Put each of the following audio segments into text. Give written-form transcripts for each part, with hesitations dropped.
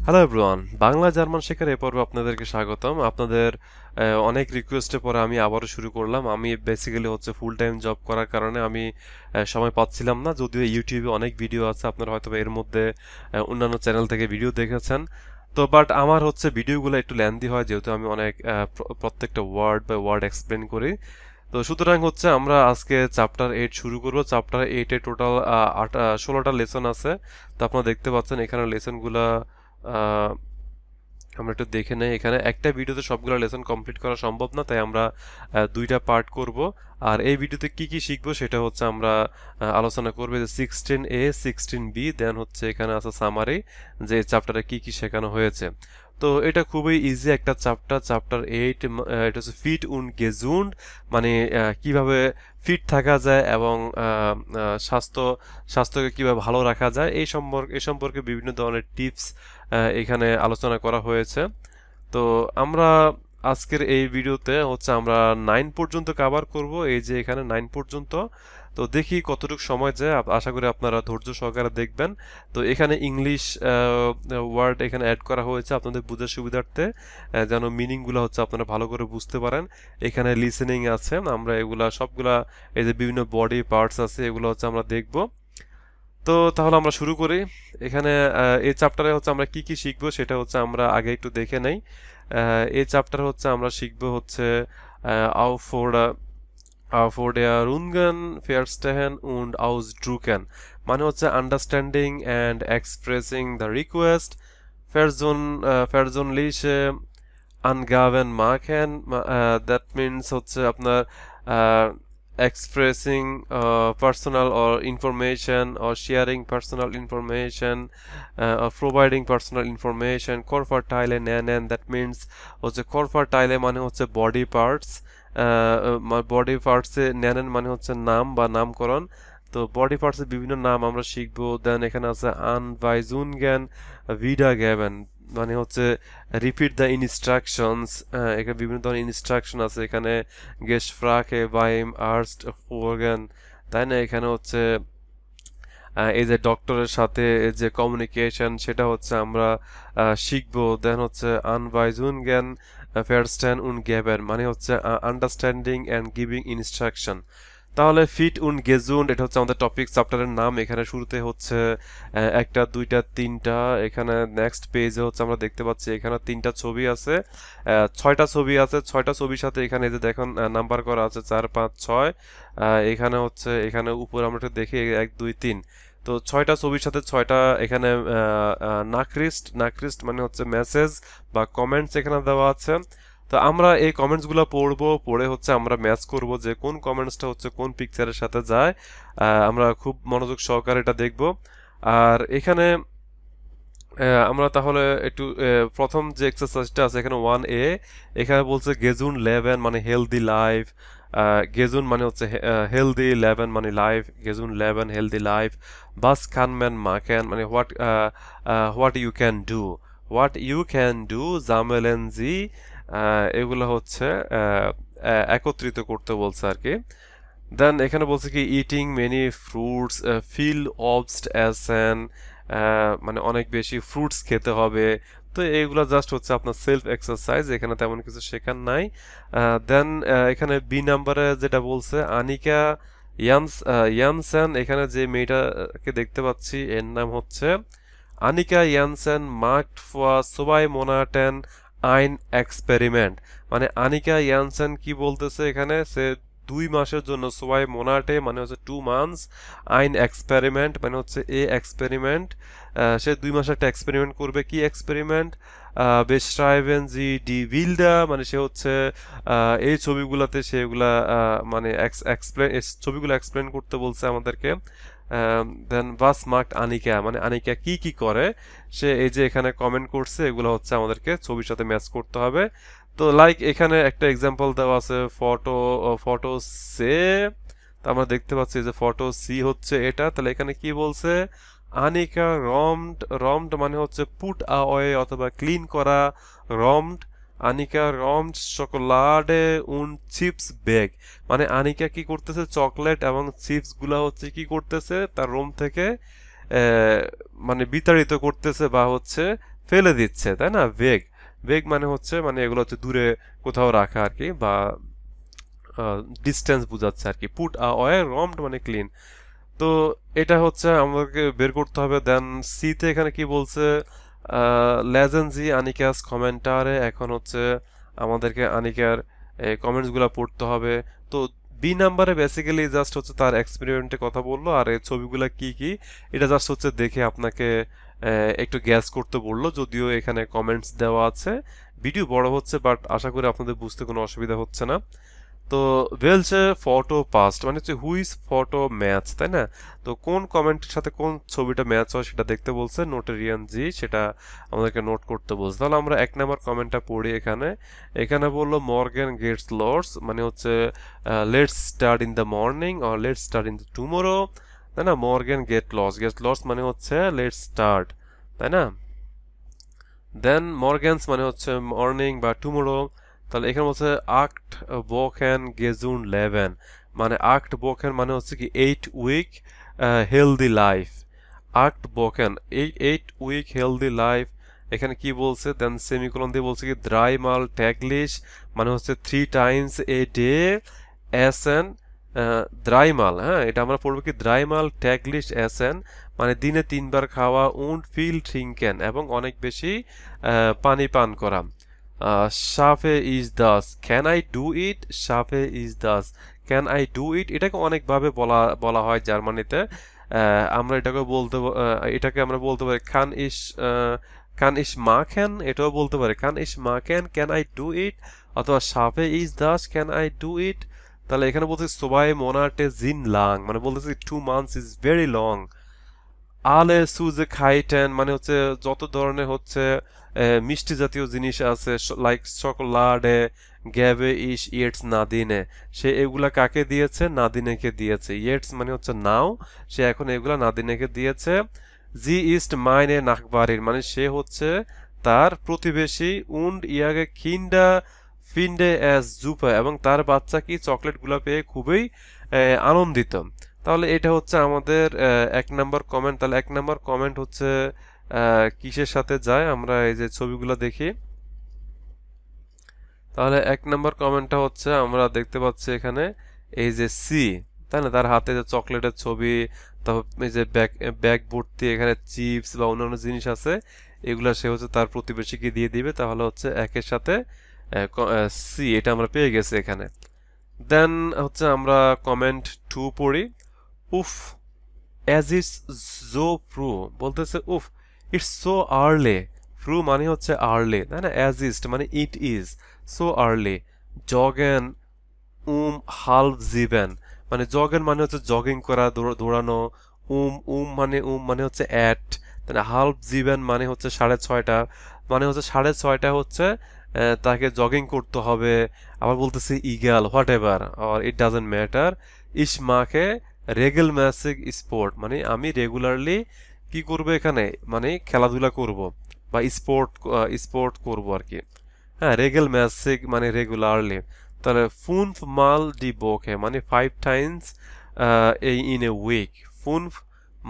Hello everyone, Bangla German শেখার এই পর্বে আপনাদেরকে স্বাগতম। আপনাদের অনেক রিকোয়েস্টের পরে আমি আবারও শুরু করলাম। আমি বেসিক্যালি হচ্ছে ফুল টাইম জব করার কারণে আমি সময় পাচ্ছিলাম না। যদিও ইউটিউবে অনেক ভিডিও আছে, আপনারা হয়তো এর মধ্যে অন্যান্য চ্যানেল থেকে ভিডিও দেখেছেন। তো বাট আমার হচ্ছে ভিডিওগুলো একটু লেন্দি হয়, যেহেতু আমি অনেক প্রত্যেকটা ওয়ার্ড বা ওয়ার্ড এক্সপ্লেন করি। তো সুতরাং হচ্ছে আমরা আজকে চ্যাপ্টার 8 শুরু করব। চ্যাপ্টার 8 এ টোটাল 16টা লেসন আছে। তো আপনারা দেখতে পাচ্ছেন এখানে লেসনগুলা আহ, আমরা একটু দেখে নেই। এখানে একটা ভিডিওতে সবগুলো লেসন কমপ্লিট করা সম্ভব না, তাই আমরা দুইটা পার্ট করব। আর এই ভিডিওতে কি কি শিখবো সেটা হচ্ছে আমরা আলোচনা করব। যে 16A 16B, দেন হচ্ছে এখানে আছে সামারি, যে চ্যাপ্টারে কি কি শেখানো হয়েছে। তো এটা খুবই ইজি একটা চ্যাপ্টার, চ্যাপ্টার 8। এটা হচ্ছে ফিট উন গেজুন্ড, মানে কিভাবে ফিট থাকা যায় এবং স্বাস্থ্যকে কিভাবে ভালো রাখা যায় এই সম্পর্কে বিভিন্ন ধরনের টিপস এখানে আলোচনা করা হয়েছে। তো আমরা আজকের এই ভিডিওতে হচ্ছে আমরা 9 পর্যন্ত কভার করব। এই যে এখানে 9 পর্যন্ত। তো দেখি কতটুকু সময় যায়, আশা করি আপনারা ধৈর্য সহকারে দেখবেন। তো এখানে ইংলিশ ওয়ার্ড এখানে অ্যাড করা হয়েছে আপনাদের বোঝার সুবিধার্থে, যেন মিনিংগুলো হচ্ছে আপনারা ভালো করে বুঝতে পারেন। এখানে লিসেনিং আছে, আমরা এগুলা সবগুলা, এই যে বিভিন্ন বডি পার্টস আছে, এগুলো হচ্ছে আমরা দেখব। তো তাহলে আমরা শুরু করি। এখানে এই চ্যাপ্টারে হচ্ছে আমরা কি কি শিখবো সেটা হচ্ছে আমরা আগে একটু দেখে নেই। এই চ্যাপ্টারে হচ্ছে আমরা শিখবো হচ্ছে Auf der Rungen verstehen und ausdrücken, মানে হচ্ছে understanding and expressing the request, persönliche Angaben machen, that means হচ্ছে আপনার expressing personal or information or sharing personal information, or providing personal information. Körperteile nennen, that means হচ্ছে Körperteile মানে হচ্ছে body parts, body পার্টসে নেনেন মানে হচ্ছে নাম বা নামকরণ। তো বডি পার্টসের বিভিন্ন নাম আমরা শিখবো। দেন এখানে আছে আনভাইজুনগেন ভিডাগেবেন, মানে হচ্ছে রিপিট দ্য ইনস্ট্রাকশনস। এখানে বিভিন্ন ধরনের ইনস্ট্রাকশন আছে। এখানে গেস্টফ্রাকে বাইম আর্স্ট ফোরগেন, তাই না? এখানে হচ্ছে এই যে ডক্টরের সাথে যে কমিউনিকেশন সেটা হচ্ছে আমরা শিখবো। দেন হচ্ছে আনভাইজুন জ্ঞান ফেয়ারস্ট্যান্ড উন গেবেন, মানে হচ্ছে আন্ডারস্ট্যান্ডিং অ্যান্ড গিভিং ইনস্ট্রাকশন। তাহলে ফিট উন গেজুন্ড, এটা হচ্ছে আমাদের টপিক চ্যাপ্টারের নাম। এখানে শুরুতে হচ্ছে একটা দুইটা তিনটা, এখানে নেক্সট পেজে হচ্ছে আমরা দেখতে পাচ্ছি এখানে তিনটা ছবি আছে, ছয়টা ছবি আছে। ছয়টা ছবির সাথে এখানে এই যে দেখুন নাম্বার করা আছে 4 5 6। এখানে হচ্ছে এখানে উপরে আমরা একটু দেখি 1 2 3। তো ছয়টা ছবির সাথে ছয়টা এখানে নাকরিস্ট মানে হচ্ছে মেসেজ বা কমেন্টস এখানে দেওয়া আছে। তো আমরা এই কমেন্টসগুলো পড়বো, পড়ে হচ্ছে আমরা ম্যাচ করব যে কোন কমেন্টসটা হচ্ছে কোন পিকচারের সাথে যায়। আমরা খুব মনোযোগ সহকারে এটা দেখব। আর এখানে আমরা তাহলে একটু প্রথম যে এক্সারসাইজটা আছে এখানে 1A, এখানে বলছে গেজুন লেভেন মানে হেলদি লাইফ। গেজুন মানে হচ্ছে হেলদি, লেভেন মানে লাইফ, গেজুন লেভেন হেলদি লাইফ। বাস খানম্যান মাকেন মানে হোয়াট ইউ ক্যান ডু, জামেলেন জি। এগুলো হচ্ছে একত্রিত করতে বলছে আর কি। দেন এখানে বলছে কি ইটিং মেনি ফ্রুটস ফিল অবসড অ্যাজ অ্যান, মানে অনেক বেশি ফ্রুটস খেতে হবে। তো এইগুলো জাস্ট হচ্ছে আপনার সেলফ এক্সারসাইজ, এখানে তেমন কিছু শেখার নাই। দেন এখানে বি নাম্বারে যেটা বলছে আনিকা ইয়ানসেন, এখানে যে মেয়েটাকে দেখতে পাচ্ছি এর নাম হচ্ছে আনিকা ইয়ানসেন মার্কড ফর সবাই মোনাটেন আইন এক্সপেরিমেন্ট, মানে আনিকা ইয়ানসেন কি বলতেছে এখানে, সে 2 মাসের জন্য সবাই মোনাটে মানে হচ্ছে 2 মান্থস, আইন এক্সপেরিমেন্ট মানে হচ্ছে এ এক্সপেরিমেন্ট। সে 2 মাসে একটা এক্সপেরিমেন্ট করবে। কি এক্সপেরিমেন্ট? বেশরাইভেন জি ডি ভিলডা, মানে সে হচ্ছে এই ছবিগুলোতে সেগুলা মানে এক্সপ্লেন, ছবিগুলো এক্সপ্লেন করতে বলছে আমাদেরকে। দেন ভাস মার্কড আনিকা, মানে আনিকা কি কি করে সে এই যে এখানে কমেন্ট করছে, এগুলো হচ্ছে আমাদেরকে ছবির সাথে ম্যাচ করতে হবে। তো লাইক এখানে একটা এক্সাম্পল দেওয়া আছে ফটো সে, তো আমরা দেখতে পাচ্ছি যে ফটো সি হচ্ছে এটা। তাহলে এখানে কি বলছে আনিকা রমড মানে হচ্ছে পুট আওয়ে অথবা ক্লিন করা, রমড আনিকা রমড চকোলাডে উন চিপস ব্যাগ, মানে আনিকা কি করতেছে চকলেট এবং চিপস গুলা হচ্ছে কি করতেছে তার রুম থেকে মানে বিতাড়িত করতেছে বা হচ্ছে ফেলে দিচ্ছে, তাই না? বেগ, বেগ মানে হচ্ছে মানে এগুলো হচ্ছে দূরে কোথাও রাখা আর কি, বা ডিস্টেন্স বোঝাচ্ছে আর কি। পুট অয়ে রমড মানে ক্লিন। তো এটা হচ্ছে আমাদেরকে বের করতে হবে। দেন সিতে এখানে কি বলছে, লেজেন্সি আনিকাস কমেন্টারে, এখন হচ্ছে আমাদেরকে আনিকার কমেন্টস গুলা পড়তে হবে। তো বি নাম্বারে বেসিক্যালি জাস্ট হচ্ছে তার এক্সপেরিমেন্টের কথা বললো, আর এই ছবিগুলা কি কি এটা জাস্ট হচ্ছে দেখে আপনাকে একটু গ্যাস করতে বললো, যদিও এখানে কমেন্টস দেওয়া আছে। ভিডিও বড় হচ্ছে, বাট আশা করি আপনাদের বুঝতে কোনো অসুবিধা হচ্ছে না। তো বলছে ফটো পাস্ট মানে হচ্ছে হুইজ ফটো ম্যাচ, তাই না? তো কোন কমেন্টের সাথে কোন ছবিটা ম্যাচ হয় সেটা দেখতে বলছে, নোটেরিয়ান জি, সেটা আমাদেরকে নোট করতে বলছে। তাহলে আমরা এক নাম্বার কমেন্টটা পড়ি এখানে। এখানে বললো মর্গ্যান গেটস লর্ডস মানে হচ্ছে let's start in the morning or let's start in the tomorrow, তাই না? মর্গ্যান গেট লস মানে হচ্ছে লেটস স্টার্ট, তাই না? দেন মর্গ্যানস মানে হচ্ছে মর্নিং বা টুমোরো। তাহলে এখানে বলছে আক্ট বোকেন গেজুন লেভেন মানে আক্ট বোকেন মানে হচ্ছে কি 8 week healthy life. Act বোকেন 8 week healthy life. এখানে কি বলছে, দেন সেমিকোলন দিয়ে বলছে কি দ্রাইমাল ট্যাগলিশ মানে হচ্ছে 3 times a day এসেন দ্রাইমাল। হ্যাঁ, এটা আমরা পড়বো কি দ্রাইমাল ট্যাগলিশ এসেন মানে দিনে 3 বার খাওয়া, উন্ড ফিল ট্রিঙ্কেন এবং অনেক বেশি পানি পান করা। সাফে ইজ দাস ক্যান আই ডু ইট, সাফে ইজ দাস ক্যান আই ডু ইট, এটাকে অনেকভাবে বলা বলা হয় জার্মানিতে। আমরা এটাকে আমরা বলতে পারি খান ইস মাখেন, এটাও বলতে পারি খান ইস মাখেন ক্যান আই ডু ইট, অথবা সাফে ইজ দাস ক্যান আই ডু ইট। তাহলে এখানে বলছে সোবাই মোনাটে জিন লাং মানে বলতেছে 2 months ইজ ভেরি লং। আলে সুজে খাইটেন মানে হচ্ছে যত ধরনের হচ্ছে মিষ্টি জাতীয় জিনিস আছে, লাইক চকোলাডে গ্যাবে ইস ইয়েটস নাদিনে, সে এগুলা কাকে দিয়েছে? নাদিনেকে দিয়েছে। ইয়েটস মানে হচ্ছে নাও, সে এখন এগুলা নাদিনেকে দিয়েছে। জি ইস্ট মাইনে নাকবারির মানে সে হচ্ছে তার প্রতিবেশী। উন্ড ইয়াগে খিন্ডা ফিন্ডে অ্যাস জুপা এবং তার বাচ্চা কি চকলেটগুলো পেয়ে খুবই আনন্দিত। তাহলে এটা হচ্ছে আমাদের 1 নাম্বার কমেন্ট। তাহলে 1 নাম্বার কমেন্ট হচ্ছে কিসের সাথে যায়, আমরা এই যে ছবিগুলো দেখি। তাহলে 1 নাম্বার কমেন্টটা হচ্ছে আমরা দেখতে পাচ্ছি এখানে এই যে সি, তাই না? তার হাতে যে চকলেটের ছবি, তারপর এই যে ব্যাগ ব্যাগ ভর্তি এখানে চিপস বা অন্যান্য জিনিস আছে, এগুলা সে হচ্ছে তার প্রতিবেশীকে দিয়ে দিবে। তাহলে হচ্ছে একের সাথে সি, এটা আমরা পেয়ে গেছি এখানে। দেন হচ্ছে আমরা কমেন্ট 2 পড়ি। উফ অ্যাজ ইটস জো ফ্রু বলতেছে উফ ইটস সো আর্লি। ফ্রু মানে হচ্ছে আর্লি, তাই না? অ্যাজ ইস্ট মানে ইট ইজ, সো আর্লি। জগেন হাল্ফ জিবেন মানে জগেন মানে হচ্ছে জগিং করা, দৌড়ানো। উম মানে হচ্ছে অ্যাট, তাই না? হাল্ফ জিবেন মানে হচ্ছে 6:30 মানে হচ্ছে 6:30 হচ্ছে তাকে জগিং করতে হবে। আবার বলতেছে ইগাল whatever or it doesn't matter ইসমাকে রেগুলম্যাসিক স্পোর্ট মানে আমি রেগুলারলি কি করব এখানে, মানে খেলাধুলা করব বা স্পোর্ট করব আর কি। হ্যাঁ, রেগুলম্যাসিক মানে রেগুলারলি। তাহলে ফুনফ মাল ডি বোকে মানে 5 times ইন এ উইক। ফুনফ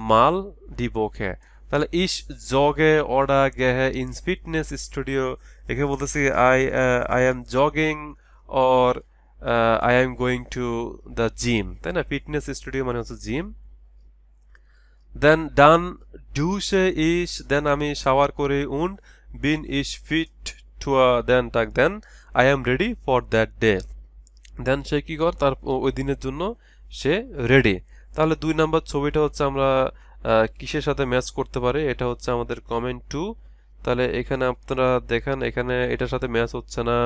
মাল ডি বোকে। তাহলে ইস জগে অর্ডা গেহে ইন ফিটনেস স্টুডিও, এখানে বলতেছি I am jogging or I am going to the gym, তাই না? ফিটনেস স্টুডিও মানে হচ্ছে জিম। দেন ডান ডুসে ইস দেন আমি শাওয়ার করে উন্ড বিন ইস ফিট টু then I am ready for that day. Then সে কি কর তার ওই দিনের জন্য সে রেডি। তাহলে 2 নাম্বার ছবিটা হচ্ছে আমরা কিসের সাথে ম্যাচ করতে পারে, এটা হচ্ছে আমাদের কমেন্ট 2। তাহলে এখানে আপনারা দেখেন এখানে এটার সাথে ম্যাচ হচ্ছে না,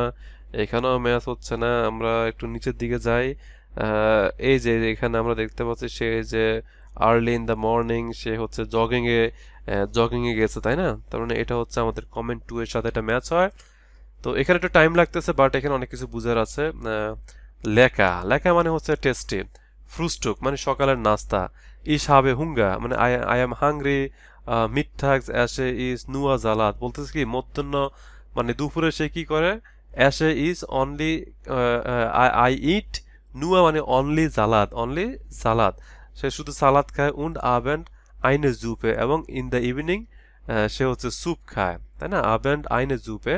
এখানেও ম্যাচ হচ্ছে না। আমরা একটু নিচের দিকে যাই। এই যে এখানে আমরা দেখতে পাচ্ছি সে যে আর্লি ইন দ্য মর্নিং সে হচ্ছে জগিংয়ে গেছে, তাই না? তার মানে এটা হচ্ছে আমাদের কমেন্ট 2 এর সাথে এটা ম্যাচ হয়। তো এখানে একটু টাইম লাগতেছে, বাট এখানে অনেক কিছু বুঝার আছে। লেকা লেকা মানে হচ্ছে টেস্টি। ফ্রুস্টুক মানে সকালের নাস্তা। ইস হাবে হুঙ্গা মানে আই এম হাংরি। মিঠাক্স অ্যাশে ইজ নুয়া জালাদ বলতেছে কি মধ্যাহ্ন মানে দুপুরে সে কি করে, অ্যাশে ইজ অনলি আই ইট, নুয়া মানে অনলি জালাদ সে শুধু সালাদ খায়। উন্ড আবেন্ড আইনে জুপে এবং ইন দ্য ইভিনিং সে হচ্ছে স্যুপ খায়। তাই না? Abend eine Suppe,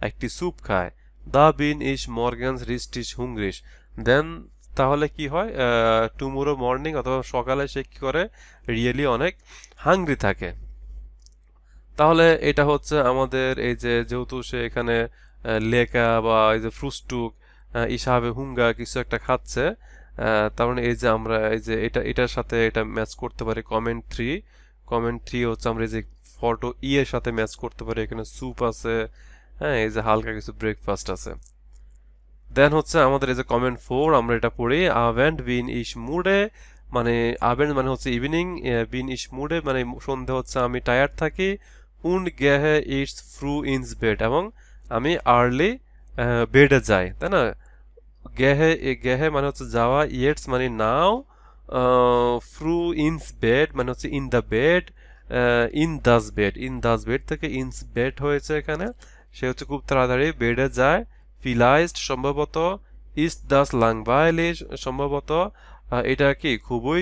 একটি স্যুপ খায়। Da bin ich morgens richtig hungrig, দেন তাহলে কি হয়, টুমোরো মর্নিং অথবা সকালে সে কি করে, রিয়েলি অনেক হাংরি থাকে। তাহলে এটা হচ্ছে আমাদের এই যে, যেহেতু সে এখানে লেকা বা এই যে ফ্রুস্টুক ইসাবে হুঙ্গা কিছু একটা খাচ্ছে, তার মানে এই যে আমরা এই যে এটার সাথে এটা ম্যাচ করতে পারি। কমেন্ট থ্রি হচ্ছে আমরা এই যে ফটো ই এর সাথে ম্যাচ করতে পারি। এখানে স্যুপ আছে, হ্যাঁ, এই যে হালকা কিছু ব্রেকফাস্ট আছে। দেন হচ্ছে আমাদের এই যে কমেন্ট ফোর, আমরা এটা পড়ি, আভেন্ট বিন ইশ মুডে, মানে আভেন্ট মানে হচ্ছে ইভিনিং, বিন ইশ মুডে মানে সন্ধে হচ্ছে আমি টায়ার্ড থাকি, উন্ড গেহে ইটস ফ্রু ইনস বেড, এবং আমি আর্লি বেডে যাই, তাই না? গেহে মানে হচ্ছে যাওয়া, ইয়েটস মানে নাও, ফ্রু ইনস বেড মানে হচ্ছে in the bed, in Das bed থেকে ইনস বেড হয়েছে এখানে। সে হচ্ছে খুব তাড়াতাড়ি বেডে যায়। ফিলাইজড সম্ভবত, ইস দাস লাংবাইলিশ সম্ভবত এটা কি খুবই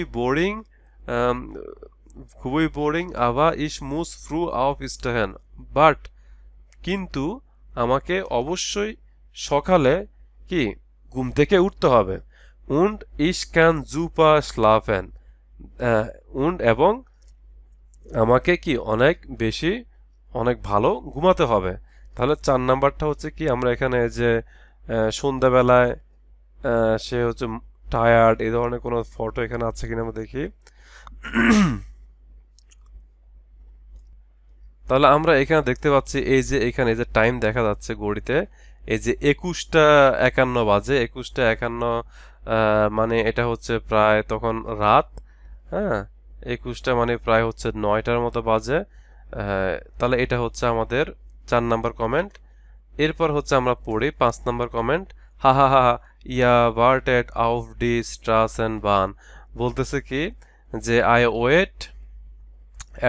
বোরিং, আবা ইস মুস ফ্রু আউফ স্টেহেন, বাট কিন্তু আমাকে অবশ্যই সকালে কি ঘুম থেকে উঠতে হবে। উন্ড ইস ক্যান জুপা স্লাফেন, এবং আমাকে কি অনেক ভালো ঘুমাতে হবে। তাহলে 4 নাম্বারটা হচ্ছে কি, আমরা এখানে যে সন্ধ্যাবেলায় সে হচ্ছে টায়ার্ড, এই ধরনের কোনো ফটো এখানে আছে কিনা আমরা দেখি। তাহলে আমরা এখানে দেখতে পাচ্ছি এই যে এখানে যে টাইম দেখা যাচ্ছে ঘড়িতে, এই যে 21টা 51 বাজে, 21টা 51, মানে এটা হচ্ছে প্রায় তখন রাত, হ্যাঁ, 21টা মানে প্রায় হচ্ছে 9টার মতো বাজে। তাহলে এটা হচ্ছে আমাদের 4 নাম্বার কমেন্ট। এরপর হচ্ছে আমরা পড়ি 5 নাম্বার কমেন্ট, হা হা হা ইয়া ওয়ার্টেড আউফ ডি স্ট্রাসেন বান, বলতেছে কি যে আই ওয়েট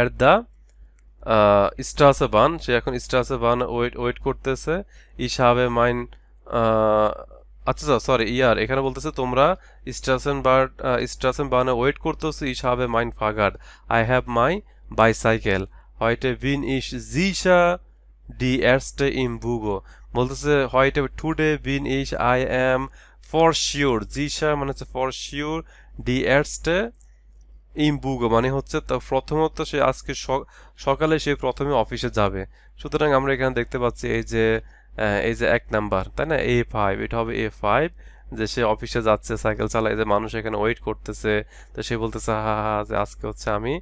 এট দ্য স্ট্রাসে বান, সে এখন স্ট্রাসে বান ওয়েট করতেছে। ইসাবে মাইন, আচ্ছা সরি এখানে বলতেছে তোমরা স্ট্রাসেন বানে ওয়েট করতেছো, ইসাবে মাইন ফাগাড, আই হ্যাভ মাই বাইসাইকেল, হয়টে বিন ইস জিসা ডি এরস্টে ইম বুগো, বলতেছে হয়টে টুডে বিন ইস আই এম ফর শিওর, জিসা মানে হচ্ছে ফর শিওর, ডি এরস্টে ইমবুগো মানে হচ্ছে তা প্রথমত সে আজকে সকালে সে প্রথমে অফিসে যাবে। সুতরাং আমরা এখানে দেখতে পাচ্ছি এই যে 1 নাম্বার, তাই না, A5, এটা হবে A5, যে সে অফিসে যাচ্ছে সাইকেল চালায়, যে মানুষ এখানে ওয়েট করতেছে। তো সে বলতেছে হা হা যে আজকে হচ্ছে আমি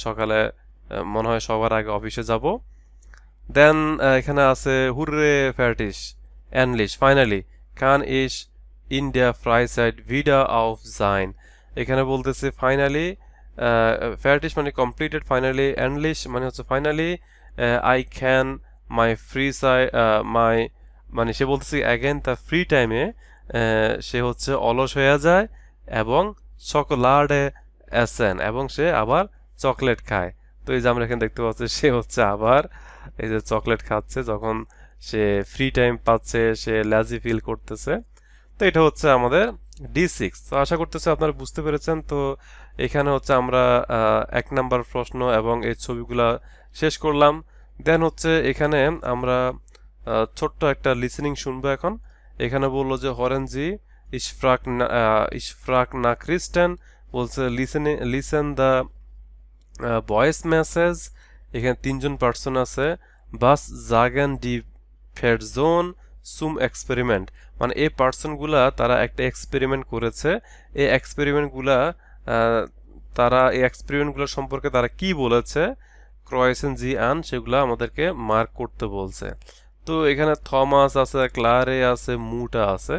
সকালে মনে হয় সবার আগে অফিসে যাব। দেন এখানে আছে হুররে ফ্যাটিস এনলিশ ফাইনালি কান ইস ইন্ডিয়া ফ্রাইসাইড ভিডা অফ জাইন, এখানে বলতেছে ফাইনালি, ফ্যাটিস মানে কমপ্লিটেড, ফাইনালি এনলিশ মানে হচ্ছে finally, I can my free my, মানে সে বলতেছে অ্যাগেন তার ফ্রি টাইমে সে হচ্ছে অলস হয়ে যায়, এবং চকোলাডে এসেন, এবং সে আবার চকলেট খায়। তো এই যে আমরা এখানে দেখতে পাচ্ছি সে হচ্ছে আবার এই যে চকলেট খাচ্ছে যখন সে ফ্রি টাইম পাচ্ছে, সে ল্যাজি ফিল করতেছে। তো এটা হচ্ছে আমাদের D6। তো আশা করতেছি আপনারা বুঝতে পেরেছেন। তো এখানে হচ্ছে আমরা 1 নাম্বার প্রশ্ন এবং এই ছবিগুলা শেষ করলাম। দেন হচ্ছে এখানে আমরা ছোট্ট একটা লিসেনিং শুনবো এখন। এখানে বললো যে হরেনজি ইশফ্রাক না ক্রিস্টেন, বলছে লিসেন দ্য ভয়েস মেসেজ। এখানে 3জন পার্সন আছে। বাস জাগেন ডি ফেরজোন সুম এক্সপেরিমেন্ট, মানে এই পার্সনগুলা তারা একটা এক্সপেরিমেন্ট করেছে। এই এক্সপেরিমেন্টগুলো সম্পর্কে তারা কি বলেছে, ক্রয়েসেন জি আন, সেগুলো আমাদেরকে মার্ক করতে বলছে। তো এখানে থমাস আছে, ক্লারে আছে, মুটা আছে।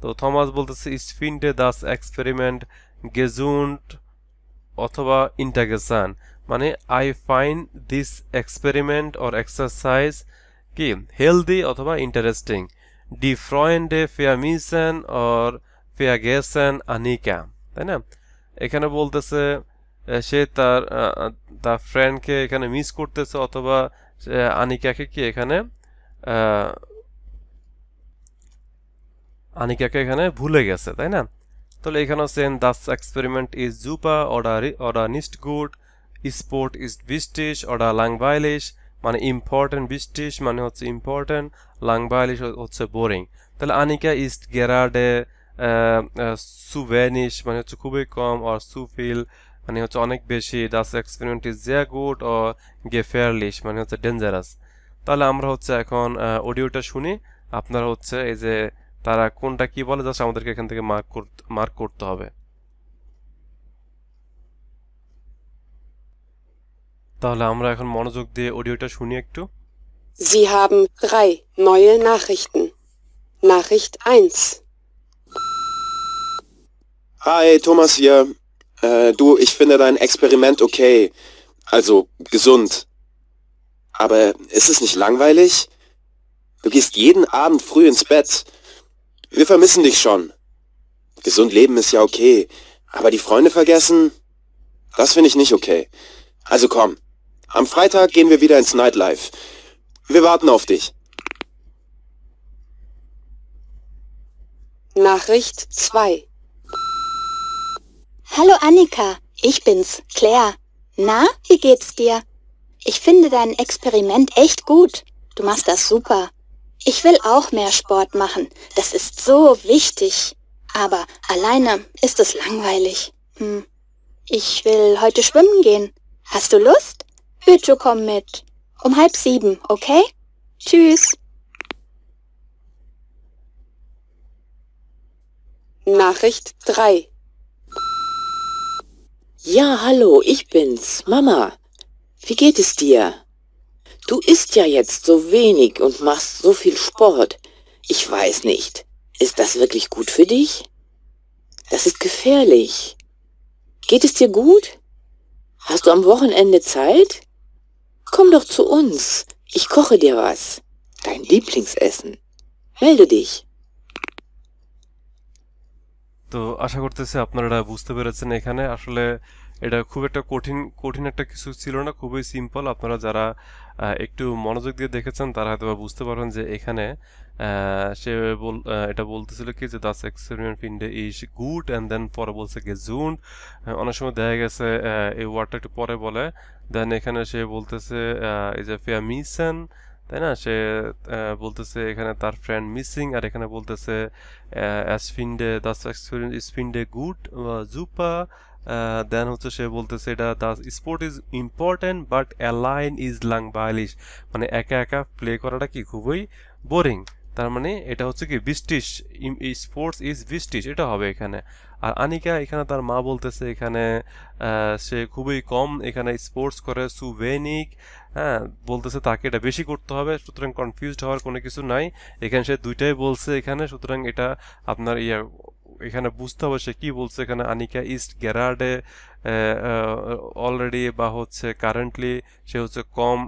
তো থমাস বলতেছে স্ফিন্ডে দাস এক্সপেরিমেন্ট গেজুন্ট অথবা ইন্টাগেসান, মানে I find this experiment or exercise কি হেলদি অথবা ইন্টারেস্টিং, ডি ফ্রয়েন্ডে ফেয়ামিসেন অর ফেয়াগেসেন আনিকা, তাই না? এখানে বলতেছে সে তার ফ্রেন্ডকে এখানে মিস করতেছে, অথবা আনিকাকে কি এখানে ভুলে গেছে, তাই না? তাহলে এখানে সেন দাস এক্সপেরিমেন্ট ইজ জুপা অডা নিস্ট গুড, স্পোর্ট ইজ বিস্টিশ অডা লাংবাইলিশ, মানে ইম্পর্টেন্ট, বৃষ্টিশ মানে হচ্ছে ইম্পর্টেন্ট, langweilig হচ্ছে বোরিং। তাহলে আনিকা ইস্ট গেরাডে সুভেনিশ মানে হচ্ছে খুবই কম, আর সুফিল মানে হচ্ছে অনেক বেশি, দাস এক্সপেরিমেন্ট ইজ sehr gut ও gefährlich মানে হচ্ছে ডেঞ্জারাস। তাহলে আমরা হচ্ছে এখন অডিওটা শুনি, আপনারা হচ্ছে এই যে তারা কোনটা কি বলে জাস্ট আমাদেরকে এখান থেকে মার্ক করতে হবে। তাহলে আমরা এখন মনোযোগ দিয়ে অডিওটা শুনি একটু। Sie haben 3 neue Nachrichten. Nachricht 1. Hi, Thomas hier. Du, ich finde dein Experiment okay. Also gesund. Aber ist es nicht langweilig? Du gehst jeden Abend früh ins Bett. Wir vermissen dich schon. Gesund leben ist ja okay. Aber die Freunde vergessen? Das finde ich nicht okay. Also komm. Am Freitag gehen wir wieder ins Nightlife. Wir warten auf dich. Nachricht 2. Hallo Annika, ich bin's, Claire. Na, wie geht's dir? Ich finde dein Experiment echt gut. Du machst das super. Ich will auch mehr Sport machen. Das ist so wichtig. Aber alleine ist es langweilig. Ich will heute schwimmen gehen. Hast du Lust? Bitte komm mit. Um 6:30, okay? Tschüss. Nachricht 3. Ja, hallo, ich bin's, Mama. Wie geht es dir? Du isst ja jetzt so wenig und machst so viel Sport. Ich weiß nicht. Ist das wirklich gut für dich? Das ist gefährlich. Geht es dir gut? Hast du am Wochenende Zeit? Komm doch zu uns. Ich koche dir was. Dein Lieblingsessen. Melde dich. তো আশা করতেছি আপনারা এটা বুঝতে পেরেছেন। এখানে আসলে এটা খুব একটা কঠিন একটা কিছু ছিল না, খুবই সিম্পল। আপনারা যারা একটু মনোযোগ দিয়ে দেখেছেন তারা হয়তো বুঝতে পারবেন যে এখানে সে এটা বলতেছিল কি যে দাস এক্সপেরিমেন্ট ফিন্ডে ইজ গুড অ্যান্ড দেন পরে বলছে গেজুন্ড। অনেক সময় দেখা গেছে এই ওয়ার্ডটা একটু পরে বলে, দেন এখানে সে বলতেছে এই যে ফেয়ামিসেন, তাই না? সে বলতেছে এখানে তার ফ্রেন্ড মিসিং, আর এখানে বলতেছে অ্যাস ফিন্ডে দাস এক্সপেরিয়েন্স ইজ ফিন্ডে গুড জুপা। দেন হচ্ছে সে বলতেছে এটা the sport is important but অ্যালাইন ইজ langweilig মানে একা একা প্লে করাটা কি খুবই বোরিং। তার মানে এটা হচ্ছে কি বৃষ্টিশ, স্পোর্টস ইজ বৃষ্টিশ এটা হবে এখানে। আর আনিকা এখানে তার মা বলতেছে এখানে সে খুবই কম এখানে স্পোর্টস করে, সুভেনিক, হ্যাঁ বলতেছে তাকে এটা বেশি করতে হবে। সুতরাং কনফিউজড হওয়ার কোনো কিছু নাই, এখানে সে দুইটাই বলছে এখানে। সুতরাং এটা আপনার এখানে বুঝতে হবে সে কি বলছে। এখানে আনিকা ইস্ট গ্যারাডে অলরেডি বা হচ্ছে কারেন্টলি সে হচ্ছে কম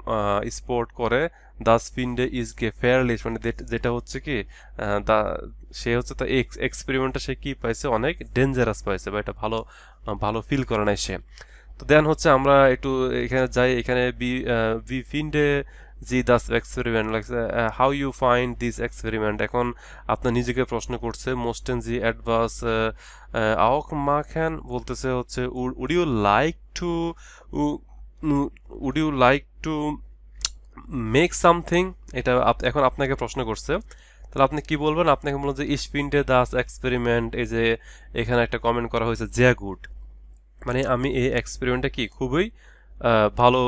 স্পোর্ট করে, দাস ফিন্ডে ইজ gefährlich মানে যেটা হচ্ছে কি সে হচ্ছে তার এক্সপেরিমেন্টটা সে কি পাইছে অনেক ডেঞ্জারাস পাইছে, বা এটা ভালো ফিল করে নাই সে। তো দেন হচ্ছে আমরা একটু এখানে যাই, এখানে বি ফিন্ডে জি দাস এক্সপেরিমেন্ট how you find this experiment. এখন আপনার নিজেকে প্রশ্ন করছে মোস্টেন জি অ্যাডভাস আওক মাখান বলতেছে হচ্ছে would you like to make something, এটা এখন আপনাকে প্রশ্ন করছে। তাহলে আপনি কি বলবেন? আপনাকে বলবেন যে ইস ফিন্ডে দাস এক্সপেরিমেন্ট, এই যে এখানে একটা কমেন্ট করা হয়েছে জিয়া গুড, মানে আমি এই এক্সপেরিমেন্টটা কি খুবই ভালো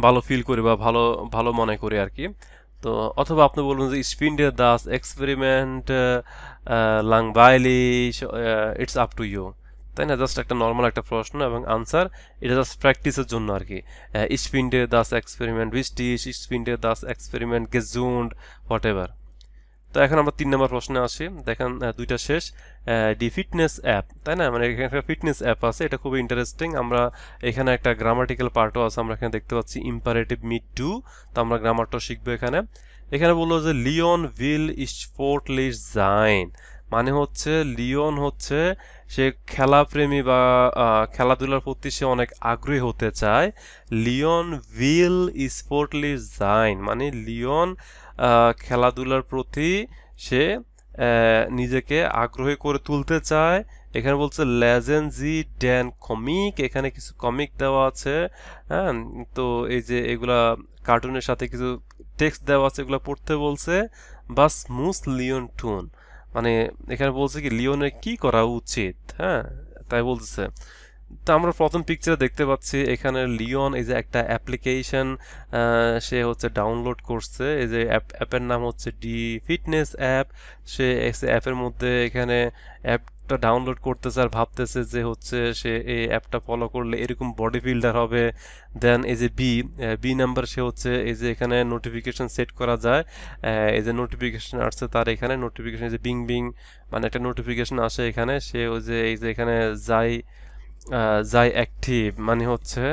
ভালো ফিল করি বা ভালো মনে করি আর কি। তো অথবা আপনি বলবেন যে ইস ফিন্ডে দাস এক্সপেরিমেন্ট langweilig, it's up to you, তাই না? জাস্ট একটা নর্মাল একটা প্রশ্ন এবং আনসার, এটা জাস্ট প্র্যাকটিসের জন্য আর কি। ইস ফিন্ডে দাস এক্সপেরিমেন্ট wichtig, ইস ফিন্ডে দাস এক্সপেরিমেন্ট gesund, হোয়াট এভার। তো এখন আমরা 3 নম্বর প্রশ্নে আসি। দেখেন দুইটা শেষ, ডি ফিটনেস অ্যাপ, তাই না? মানে এখানে একটা ফিটনেস অ্যাপ আছে, এটা খুবই ইন্টারেস্টিং। আমরা এখানে একটা গ্রামাটিক্যাল পার্টও আছে, আমরা এখানে দেখতে পাচ্ছি ইম্পারেটিভ মিট টু, তো আমরা গ্রামারটাও শিখবো এখানে। এখানে বললো যে লিওন উইল স্পোর্টলিশ জাইন, মানে হচ্ছে লিওন হচ্ছে সে খেলাপ্রেমী বা খেলাধুলার প্রতি সে অনেক আগ্রহী হতে চায়। লিওন উইল স্পোর্টলিশ জাইন মানে লিওন খেলাধুলার প্রতি সে নিজেকে আগ্রহী করে তুলতে চায় এখানে বলছে লেজেন্ডজি ড্যান কমিক, এখানে কিছু কমিক দেওয়া আছে। হ্যাঁ, তো এই যে এগুলা কার্টুনের সাথে কিছু টেক্সট দেওয়া আছে, এগুলো পড়তে বলছে। বা স্মুথ লিওন টুন, মানে এখানে বলছে কি লিওনের কি করা উচিত, হ্যাঁ তাই বলতেছে। তো আমরা প্রথম পিকচারে দেখতে পাচ্ছি এখানে লিওন এই যে একটা অ্যাপ্লিকেশন সে হচ্ছে ডাউনলোড করছে। এই যে অ্যাপের নাম হচ্ছে ডি ফিটনেস অ্যাপ। সে অ্যাপের মধ্যে এখানে অ্যাপটা ডাউনলোড করতেছে আর ভাবতেছে যে হচ্ছে সে এই অ্যাপটা ফলো করলে এরকম বডি বিল্ডার হবে। দেন এই যে বি নাম্বার, সে হচ্ছে এই যে এখানে নোটিফিকেশন সেট করা যায়। এই যে নোটিফিকেশন আসছে তার, এখানে নোটিফিকেশন এই যে বিং বিং মানে একটা নোটিফিকেশন আসে এখানে। সে ওই যে এই যে এখানে যাই অ্যাক্টিভ মানে হচ্ছে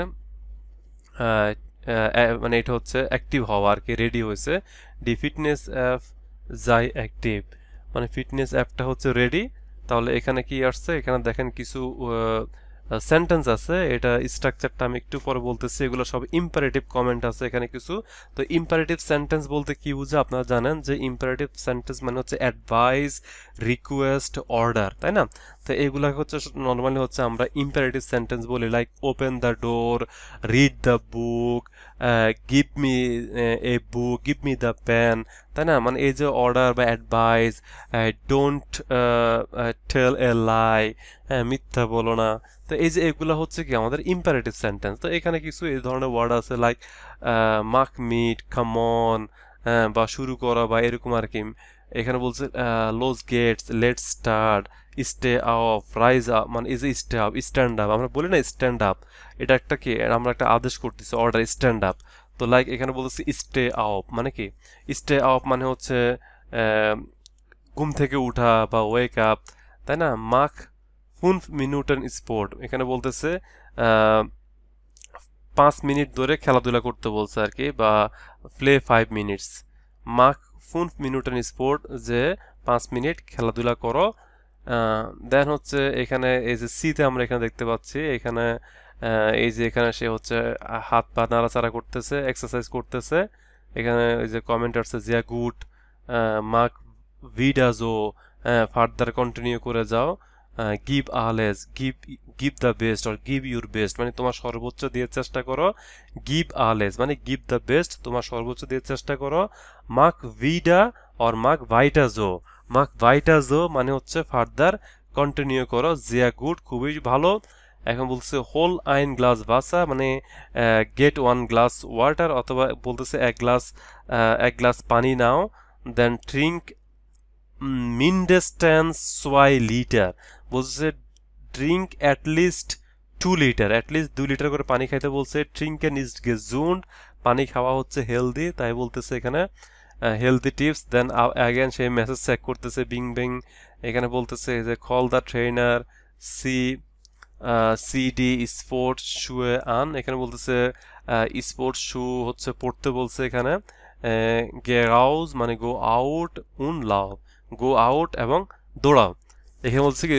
মানে এটা হচ্ছে অ্যাক্টিভ হওয়া আর কি, রেডি হয়েছে। ডি ফিটনেস অ্যাপ যাই অ্যাক্টিভ মানে ফিটনেস অ্যাপটা হচ্ছে রেডি। তাহলে এখানে কি আসছে, এখানে দেখেন কিছু সেন্টেন্স আছে, এটা স্ট্রাকচারটা আমি একটু পরে বলতেছি। এগুলো সব ইম্পারেটিভ কমেন্ট আছে এখানে কিছু। তো ইম্পারেটিভ সেন্টেন্স বলতে কি বুঝে আপনারা জানেন যে ইম্পারেটিভ সেন্টেন্স মানে হচ্ছে অ্যাডভাইস, রিকোয়েস্ট, অর্ডার, তাই না? তো এগুলা হচ্ছে নর্মালি হচ্ছে আমরা ইম্পারেটিভ সেন্টেন্স বলি, like open the door, read the book, give me a book, give me the pen, তাই না? মানে এই যে অর্ডার বা অ্যাডভাইস, ডোন্ট টেল এ লাই, মিথ্যা বলো না। তো এই যে এগুলো হচ্ছে কি আমাদের ইম্পারেটিভ সেন্টেন্স। তো এখানে কিছু এই ধরনের ওয়ার্ড আছে লাইক মাক মিট, কাম অন, বা শুরু করা বা এরকম আর কি। এখানে বলছে close gates, let's start, stay up, rise up, মানে এই যে স্টে আপ, স্ট্যান্ড আপ, আমরা বলি না স্ট্যান্ড আপ, এটা একটা কি আমরা একটা আদেশ করতেছি, অর্ডার, স্ট্যান্ড আপ। তো লাইক এখানে বলতেছি স্টে আপ মানে কি, স্টে আপ মানে হচ্ছে ঘুম থেকে উঠা বা ওয়েক আপ, তাই না? মাক 5 মিনিটেন স্পোর্ট, এখানে বলতেছে 5 মিনিট ধরে খেলাধুলা করতে বলছে আর কি, বা প্লে 5 মিনিটস। মাক 5 মিনিটেন স্পোর্ট, যে 5 মিনিট খেলাধুলা করো। দেন হচ্ছে এখানে এই যে সিতে আমরা এখানে দেখতে পাচ্ছি, এখানে এই যে এখানে সে হচ্ছে হাত পা নাড়াচাড়া করতেছে, এক্সারসাইজ করতেছে। এখানে এই যে কমেন্ট আসছে জিয়া গুড, মাক ভিডাজো, ফার্দার কন্টিনিউ করে যাও। গিভ আলেজ, give the best or give your best, মানে তোমার সর্বোচ্চ দিয়ে চেষ্টা করো। গিভ আলেজ মানে গিভ দ্য বেস্ট, তোমার সর্বোচ্চ দিয়ে চেষ্টা করো। মাক ভিডা অর মাক ভাইটাজো, মাক ভাইটাজো মানে হচ্ছে ফার্দার কন্টিনিউ করো। জিয়া গুড, খুবই ভালো। এখন বলছে হোল আইন গ্লাস ভাসা, মানে গেট 1 গ্লাস ওয়াটার, অথবা বলতেছে এক গ্লাস পানি নাও। দেন ড্রিঙ্ক মিন্ডেস্ট্যান্স 2 লিটার, বলছে drink at least 2 litre, at least 2 litre করে পানি খাইতে বলছে। ট্রিঙ্কেন ইজ গেজুন্ড, পানি খাওয়া হচ্ছে হেলদি, তাই বলতেছে এখানে হেলদি টিপস। দেন অ্যাগেন সেই মেসেজ চেক করতেছে বিং বিং। এখানে বলতেছে যে call the trainer, CD sports শুয়ে আন, এখানে বলতেছে স্পোর্টস শু হচ্ছে পড়তে বলছে এখানে। গেরাউজ মানে গো আউট, উন লাভ গো আউট এবং দৌড়াও। এখানে বলছে কি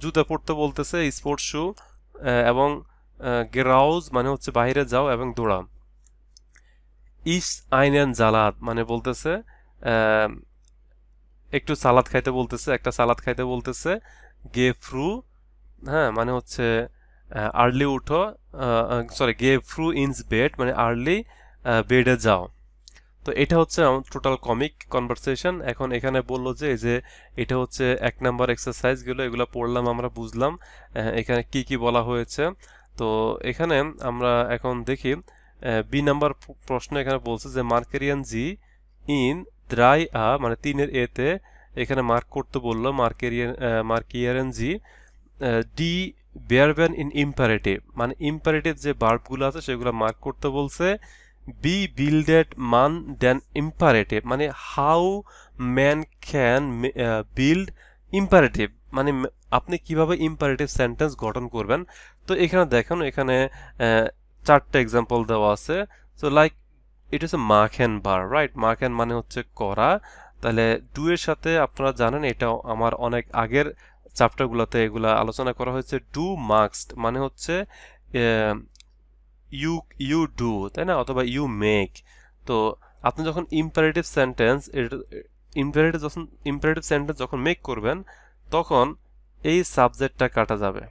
জুতা পড়তে বলতেছে, স্পোর্টস শু, এবং গেরাউজ মানে হচ্ছে বাইরে যাও এবং দৌড়াও। ইস আইনেন জালাদ মানে বলতেছে একটু সালাদ খাইতে বলতেছে, একটা সালাদ খাইতে বলতেছে। গে ফ্রু, হ্যাঁ মানে হচ্ছে আর্লি উঠো, সরি গে ফ্রু ইনস বেড মানে আর্লি বেডে যাও। তো এটা হচ্ছে টোটাল কমিক কনভারসেশন। এখন এখানে বললো যে এই যে এটা হচ্ছে 1 নাম্বার এক্সারসাইজগুলো, এগুলো পড়লাম, আমরা বুঝলাম এখানে কি কি বলা হয়েছে। তো এখানে আমরা এখন দেখি বি নাম্বার প্রশ্ন। এখানে বলছে যে মার্কেরিয়ান জি ইন দ্রাই মানে 3-এর এতে এখানে মার্ক করতে বললো। মার্কিয়ারেন জি ডি বেয়ারবেন ইন ইম্পারেটিভ, মানে ইম্পারেটিভ যে ভার্বগুলো আছে সেগুলো মার্ক করতে বলছে। বি বিল্ডেড মান দেন ইম্পারেটিভ, মানে how man can build imperative, মানে আপনি কিভাবে ইম্পারেটিভ সেন্টেন্স গঠন করবেন। তো এখানে দেখেন এখানে 4টা এক্সাম্পল দেওয়া আছে। সো লাইক এটা হচ্ছে mark and bar, right? Mark and মানে হচ্ছে করা। তাহলে ডু এর সাথে আপনারা জানেন এটা আমার অনেক আগের চ্যাপ্টারগুলোতে এগুলা আলোচনা করা হয়েছে। ডু মার্কসড মানে হচ্ছে ইউ ডু, তাই না? অথবা ইউ মেক। তো আপনি যখন ইম্পারেটিভ সেন্টেন্স যখন মেক করবেন তখন এই সাবজেক্টটা কাটা যাবে,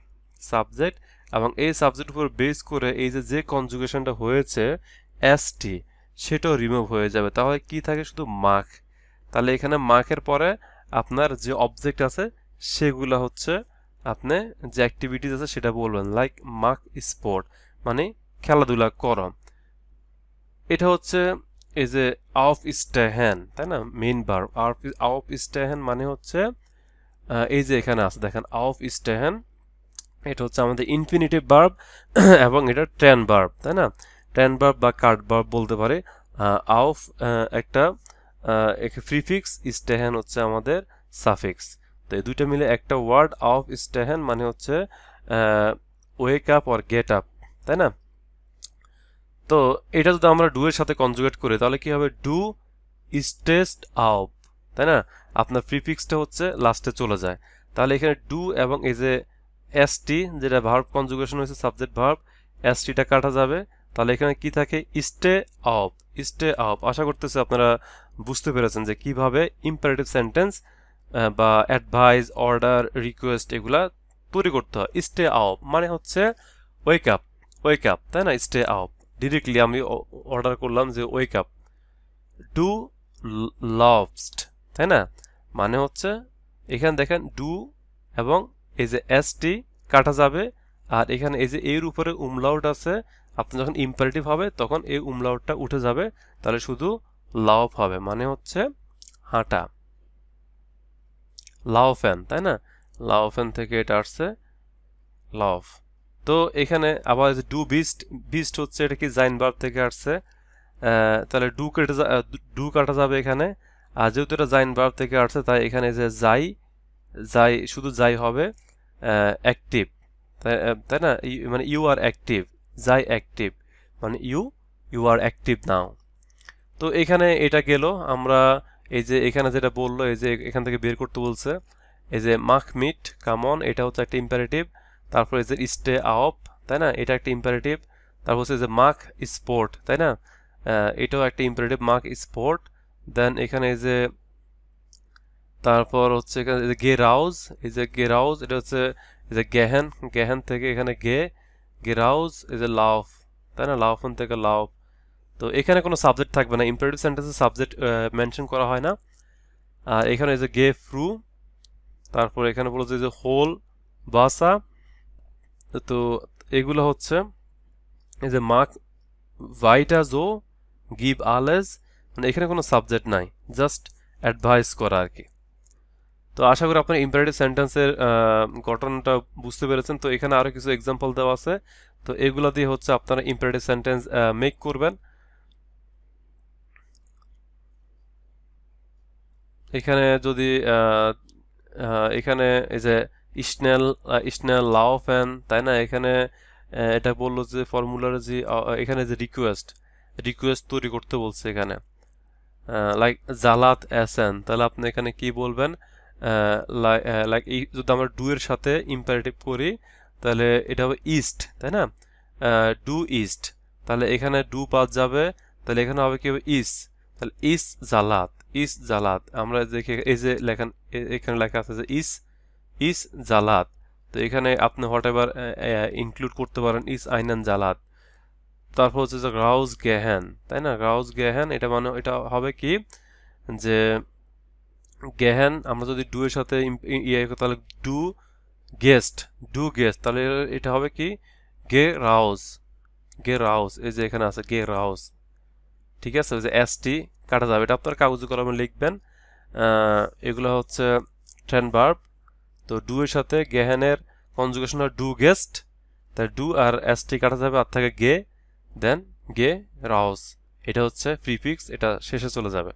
সাবজেক্ট, এবং এই সাবজেক্ট উপর বেস করে এই যে কনজুগেশনটা হয়েছে এসটি সেটাও রিমুভ হয়ে যাবে, তাহলে কি থাকে শুধু মার্ক। তাহলে এখানে মার্কের পরে আপনার যে অবজেক্ট আছে সেগুলা হচ্ছে আপনি যে অ্যাক্টিভিটিস আছে সেটা বলবেন, লাইক মার্ক স্পোর্ট মানে খেলাধুলা করো। এটা হচ্ছে এই যে আউফ স্টেহেন, তাই না, মেইন ভার্ব। আউফ স্টেহেন মানে হচ্ছে এই যে এখানে আছে দেখেন আউফ স্টেহেন, এটা হচ্ছে আমাদের ইনফিনিটিভ ভার্ব এবং এটা ট্রেন ভার্ব, তাই না, ট্রেন ভার্ব বা কার্ড ভার্ব বলতে পারে। আউফ একটা প্রিফিক্স, স্টেহেন হচ্ছে আমাদের সাফিক্স। তো এই দুইটা মিলে একটা ওয়ার্ড আউফ স্টেহেন মানে হচ্ছে wake up or get up, তাই না। তো এটা যদি আমরা ডু এর সাথে কনজুগেট করি তাহলে কি হবে, ডু স্টেস্ট আউপ, তাই না, আপনার প্রিফিক্সটা হচ্ছে লাস্টে চলে যায়। তাহলে এখানে ডু এবং এই যে এসটি যেটা ভার্ব কনজুগেশন হয়েছে সাবজেক্ট ভার্ব, এসটিটা কাটা যাবে। তাহলে এখানে কি থাকে, স্টে আপ, স্টে আপ। আশা করতেছি আপনারা বুঝতে পেরেছেন যে কিভাবে ইম্পারেটিভ সেন্টেন্স বা অ্যাডভাইস, অর্ডার, রিকোয়েস্ট এগুলা তৈরি করতে হয়। স্টে আপ মানে হচ্ছে ওয়েক আপ, ওয়েক আপ, তাই না, স্টে আপ। ডিরেক্টলি আমি অর্ডার করলাম যে ওয়েক আপ। ডু লভস্ট, তাই না, মানে হচ্ছে এখানে দেখেন ডু এবং এই যে এসটি কাটা যাবে, আর এখানে এই যে এর উপরে উমলাউট আছে, আপনি যখন ইম্পারেটিভ হবে তখন এই উমলাউটটা উঠে যাবে, তাহলে শুধু লাভ হবে, মানে হচ্ছে হাঁটা, লাউফেন, তাই না, লাউফেন থেকে এটা আসছে লাভ। তো এখানে আবার ডু বিস্ট, বিস্ট হচ্ছে এটা কি জাইন ভার্ব থেকে আসছে, তাহলে ডু কাটা যাবে এখানে, আর যেহেতু এটা জাইন ভার্ব থেকে আসছে তাই এখানে যে যাই, যাই শুধু যাই হবে অ্যাক্টিভ, তাই না, মানে ইউ আর অ্যাক্টিভ, যাই অ্যাক্টিভ মানে ইউ আর অ্যাক্টিভ নাও। তো এখানে এটা গেল, আমরা এই যে এখানে যেটা বললো এই যে এখান থেকে বের করতে বলছে, এই যে মাখ মিট কামন, এটা হচ্ছে একটা ইম্পারেটিভ। তারপর এই যে স্টে আপ, তাই না, এটা একটা ইম্পারেটিভ। তারপর হচ্ছে যে মাখ স্পোর্ট, তাই না, এটাও একটা ইম্পারেটিভ, মাখ স্পোর্ট। দেন এখানে এই যে তারপর হচ্ছে এখানে এই যে গে রাউজ, এই যে গে রাউজ এটা হচ্ছে এই যে গেহেন, গেহেন থেকে এখানে গে রাউজ, এই যে লাভ, তাই না, লাউফন থেকে লাভ। তো এখানে কোনো সাবজেক্ট থাকবে না, ইম্পারেটিভ সেন্টেন্সে সাবজেক্ট মেনশন করা হয় না। আর এখানে এই যে গে ফ্রু, তারপর এখানে বলছে যে হোল বাসা। তো এগুলো হচ্ছে এই যে মার্ক ভাইটা জো গিভ আলেজ, মানে এখানে কোনো সাবজেক্ট নাই, জাস্ট অ্যাডভাইস করা আর কি। তো আশা করি আপনার ইম্পারেটিভ সেন্টেন্সের গঠনটা বুঝতে পেরেছেন। তো এখানে আরো কিছু এক্সাম্পল দেওয়া আছে, তো এগুলা দিয়ে হচ্ছে আপনারা ইম্পারেটিভ সেন্টেন্স মেক করবেন। এখানে যদি এখানে এই যে স্নেল, স্নেল লাউফেন, তাই না, এখানে এটা বললো যে ফর্মুলার যে এখানে যে রিকোয়েস্ট, রিকোয়েস্ট তৈরি করতে বলছে এখানে, লাইক জালাত এসেন, তাহলে আপনি এখানে কি বলবেন, লাইক যদি আমরা ডু এর সাথে ইম্পারেটিভ করি তাহলে এটা হবে ইস্ট, তাই না, ডু ইস্ট, তাহলে এখানে ডু বাদ যাবে, তাহলে এখানে হবে কি হবে ইস, তাহলে ইস জালাত, ইস জালাত। আমরা দেখি এই যে লেখেন এখানে লেখা আছে যে ইস জালাত, তো এখানে আপনি হোয়াট এভার ইনক্লুড করতে পারেন ইস আইনান জালাত। তারপর হচ্ছে যে রাউজ গেহেন, তাই না, রাউজ গেহেন, এটা মানে এটা হবে কি যে গেহেন আমরা যদি ডু এর সাথে ইয়ে তাহলে ডু গেস্ট, ডু গেস্ট, তাহলে এটা হবে কি গে রাউজ, গে রাউজ, এই যে এখানে আছে গে রাউজ, ঠিক আছে, ওই যে এসটি কাটা যাবে, এটা আপনার কাগজে কলমে লিখবেন। এগুলো হচ্ছে ট্রেন ভার্ব। তো ডু এর সাথে গেহেনের কনজুগেশন হয় ডু গেস্ট, তাই ডু আর এসটি কাটা যাবে, আর থাকে গে, দেন গে রাউজ, এটা হচ্ছে প্রিফিক্স, এটা শেষে চলে যাবে।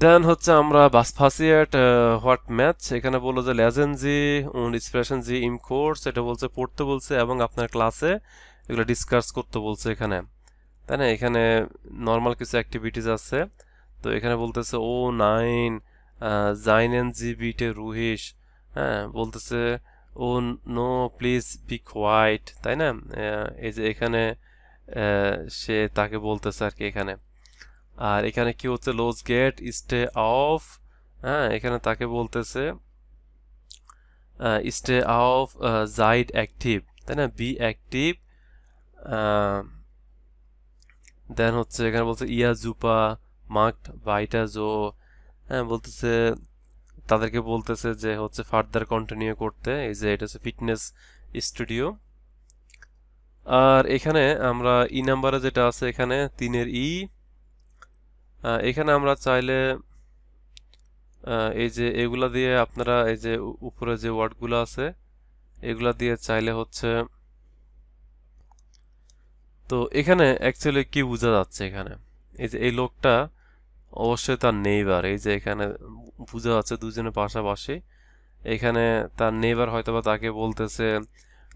দেন হচ্ছে আমরা was passiert হোয়াট ম্যাচ, এখানে বললো যে লেজেন জি und sprechen Sie im Kurs, এটা বলছে পড়তে বলছে এবং আপনার ক্লাসে এগুলো ডিসকাস করতে বলছে এখানে, তাই না। এখানে নর্মাল কিছু অ্যাক্টিভিটিস আছে, তো এখানে বলতেছে ও নাইন জাইনেন জি বিটে রুহিস, হ্যাঁ বলতেছে ও নো প্লিজ বি কোয়াইট, তাই না, এই যে এখানে সে তাকে বলতেছে আর কি এখানে। আর এখানে কি হচ্ছে লোজ গেট স্টে অফ, হ্যাঁ এখানে তাকে বলতেছে স্টে অফ জাইড অ্যাক্টিভ, তাই না, বি অ্যাক্টিভ। দেন হচ্ছে এখানে বলছে ইয়া জুপা মার্কড বাইটা জো, হ্যাঁ বলতেছে তাদেরকে বলতেছে যে হচ্ছে ফার্দার কন্টিনিউ করতে, এই যে এটা হচ্ছে ফিটনেস স্টুডিও। আর এখানে আমরা ই নাম্বারে যেটা আছে এখানে 3-এর ই, এখানে আমরা চাইলে এই যে এগুলা দিয়ে আপনারা এই যে উপরে যে ওয়ার্ডগুলো আছে এগুলা দিয়ে চাইলে হচ্ছে, তো এখানে অ্যাকচুয়ালি কি বোঝা যাচ্ছে এখানে, এই যে এই লোকটা অবশ্যই তার নেইবার, এই যে এখানে বোঝা যাচ্ছে দুজনের পাশাপাশি, এখানে তার নেইবার হয়তোবা তাকে বলতেছে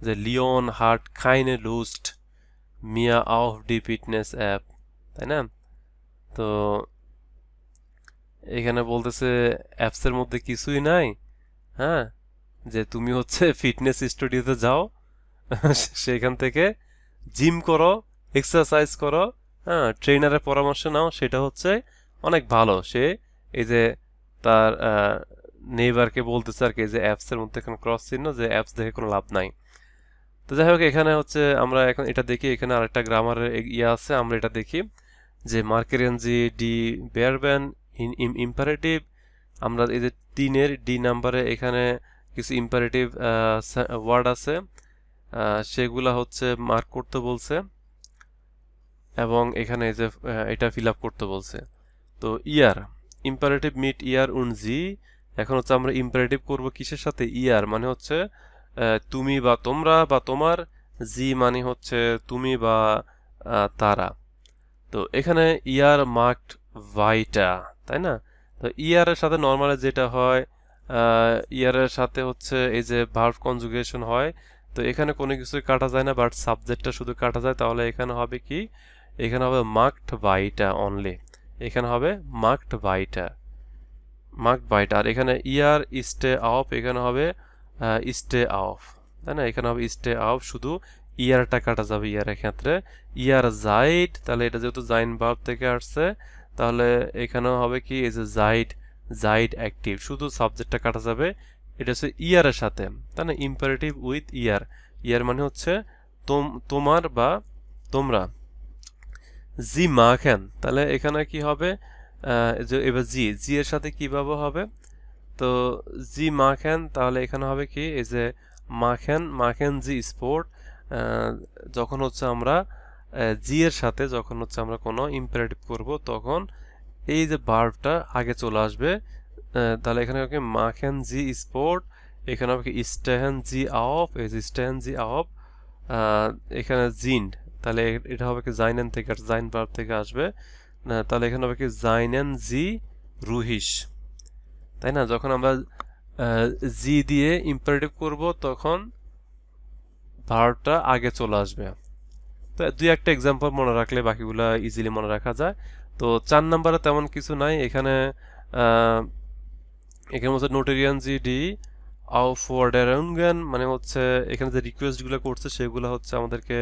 যে লিওন হার্ট কাইনে লুস্ট মিয়া অফ ডি ফিটনেস অ্যাপ, তাই না। তো এখানে বলতেছে অ্যাপসের মধ্যে কিছুই নাই, হ্যাঁ, যে তুমি হচ্ছে ফিটনেস স্টুডিওতে যাও, সেখান থেকে জিম করো, এক্সারসাইজ করো, হ্যাঁ, ট্রেনারের পরামর্শ নাও, সেটা হচ্ছে অনেক ভালো। সে এই যে তার নেইবারকে বলতেছে আর কি, যে অ্যাপসের মধ্যে এখানে ক্রস চিহ্ন, যে অ্যাপস দেখে কোনো লাভ নাই। তো যাই হোক এখানে হচ্ছে আমরা এখন এটা দেখি, এখানে আরেকটা গ্রামারের ইয়ে আছে, আমরা এটা দেখি যে মার্কেরিয়ানজি ডি বেয়ারব্যান ইন ইম্পারেটিভ, আমরা এই যে 3-এর ডি নাম্বারে এখানে কিছু ইম্পারেটিভ ওয়ার্ড আছে, সেগুলা হচ্ছে মার্ক করতে বলছে এবং এখানে এই যে এটা ফিল আপ করতে বলছে। তো ইয়ার ইম্পারেটিভ মিট ইয়ার উন জি, এখন হচ্ছে আমরা ইম্পারেটিভ করব কিসের সাথে, ইয়ার মানে হচ্ছে তুমি বা তোমরা বা তোমার, জি মানে হচ্ছে তুমি বা তারা। তো এখানে ইয়ার মার্কড ভাইটা, তাই না। তো ইয়ারের সাথে নর্মালি যেটা হয়, ইয়ারের সাথে হচ্ছে এই যে ভার্ব কনজুগেশন হয়, তো এখানে কোনো কিছুই কাটা যায় না, বাট সাবজেক্টটা শুধু কাটা যায়, তাহলে এখানে হবে কি, এখানে হবে মার্কড বাইটা অনলি, এখানে হবে মার্কড বাইটা, মার্কড বাইটা। আর এখানে ইয়ার স্টে অফ, এখানে হবে স্টে অফ, তাই না, এখানে হবে স্টে অফ, শুধু ইয়ারটা কাটা যাবে ইয়ারের ক্ষেত্রে। ইয়ার জাইড, তাহলে এটা যেহেতু জাইন ভার্ব থেকে আসছে, তাহলে এখানেও হবে কি, এই যে জাইড, জাইড অ্যাক্টিভ, শুধু সাবজেক্টটা কাটা যাবে, এটা হচ্ছে ইয়ারের সাথে, তাই না, ইম্পারেটিভ উইথ ইয়ার, ইয়ার মানে হচ্ছে তোমার বা তোমরা। জি মাখেন, তাহলে এখানে কি হবে, যে এবার জি, জি এর সাথে কিভাবে হবে, তো জি মাখেন, তাহলে এখানে হবে কি, এই যে মাখেন, মাখেন জি স্পোর্ট, যখন হচ্ছে আমরা জি এর সাথে যখন হচ্ছে আমরা কোনো ইম্পারেটিভ করব, তখন এই যে ভার্বটা আগে চলে আসবে, তাহলে এখানে হবে কি মাখেন জি স্পোর্ট, এখানে হবে কি স্টেহেন জি অফ, এই যে স্টেহেন জি অফ, এখানে জিন্ড, তাহলে এটা হবে কি জাইনেন থেকে, জাইন ভার্ব থেকে আসবে, তাহলে এখানে হবে কি জাইনেন জি রুহিস, তাই না। যখন আমরা জি দিয়ে ইম্পারেটিভ করব তখন ভার্বটা আগে চলে আসবে। তো দুই একটা এক্সাম্পল মনে রাখলে বাকিগুলা ইজিলি মনে রাখা যায়। তো 4 নম্বরে তেমন কিছু নাই, এখানে এখানে হচ্ছে নোটেরিয়ান জি ডি আউফওয়ার্ডারুঙ্গেন, মানে হচ্ছে এখানে যে রিকোয়েস্টগুলো করছে সেগুলো হচ্ছে আমাদেরকে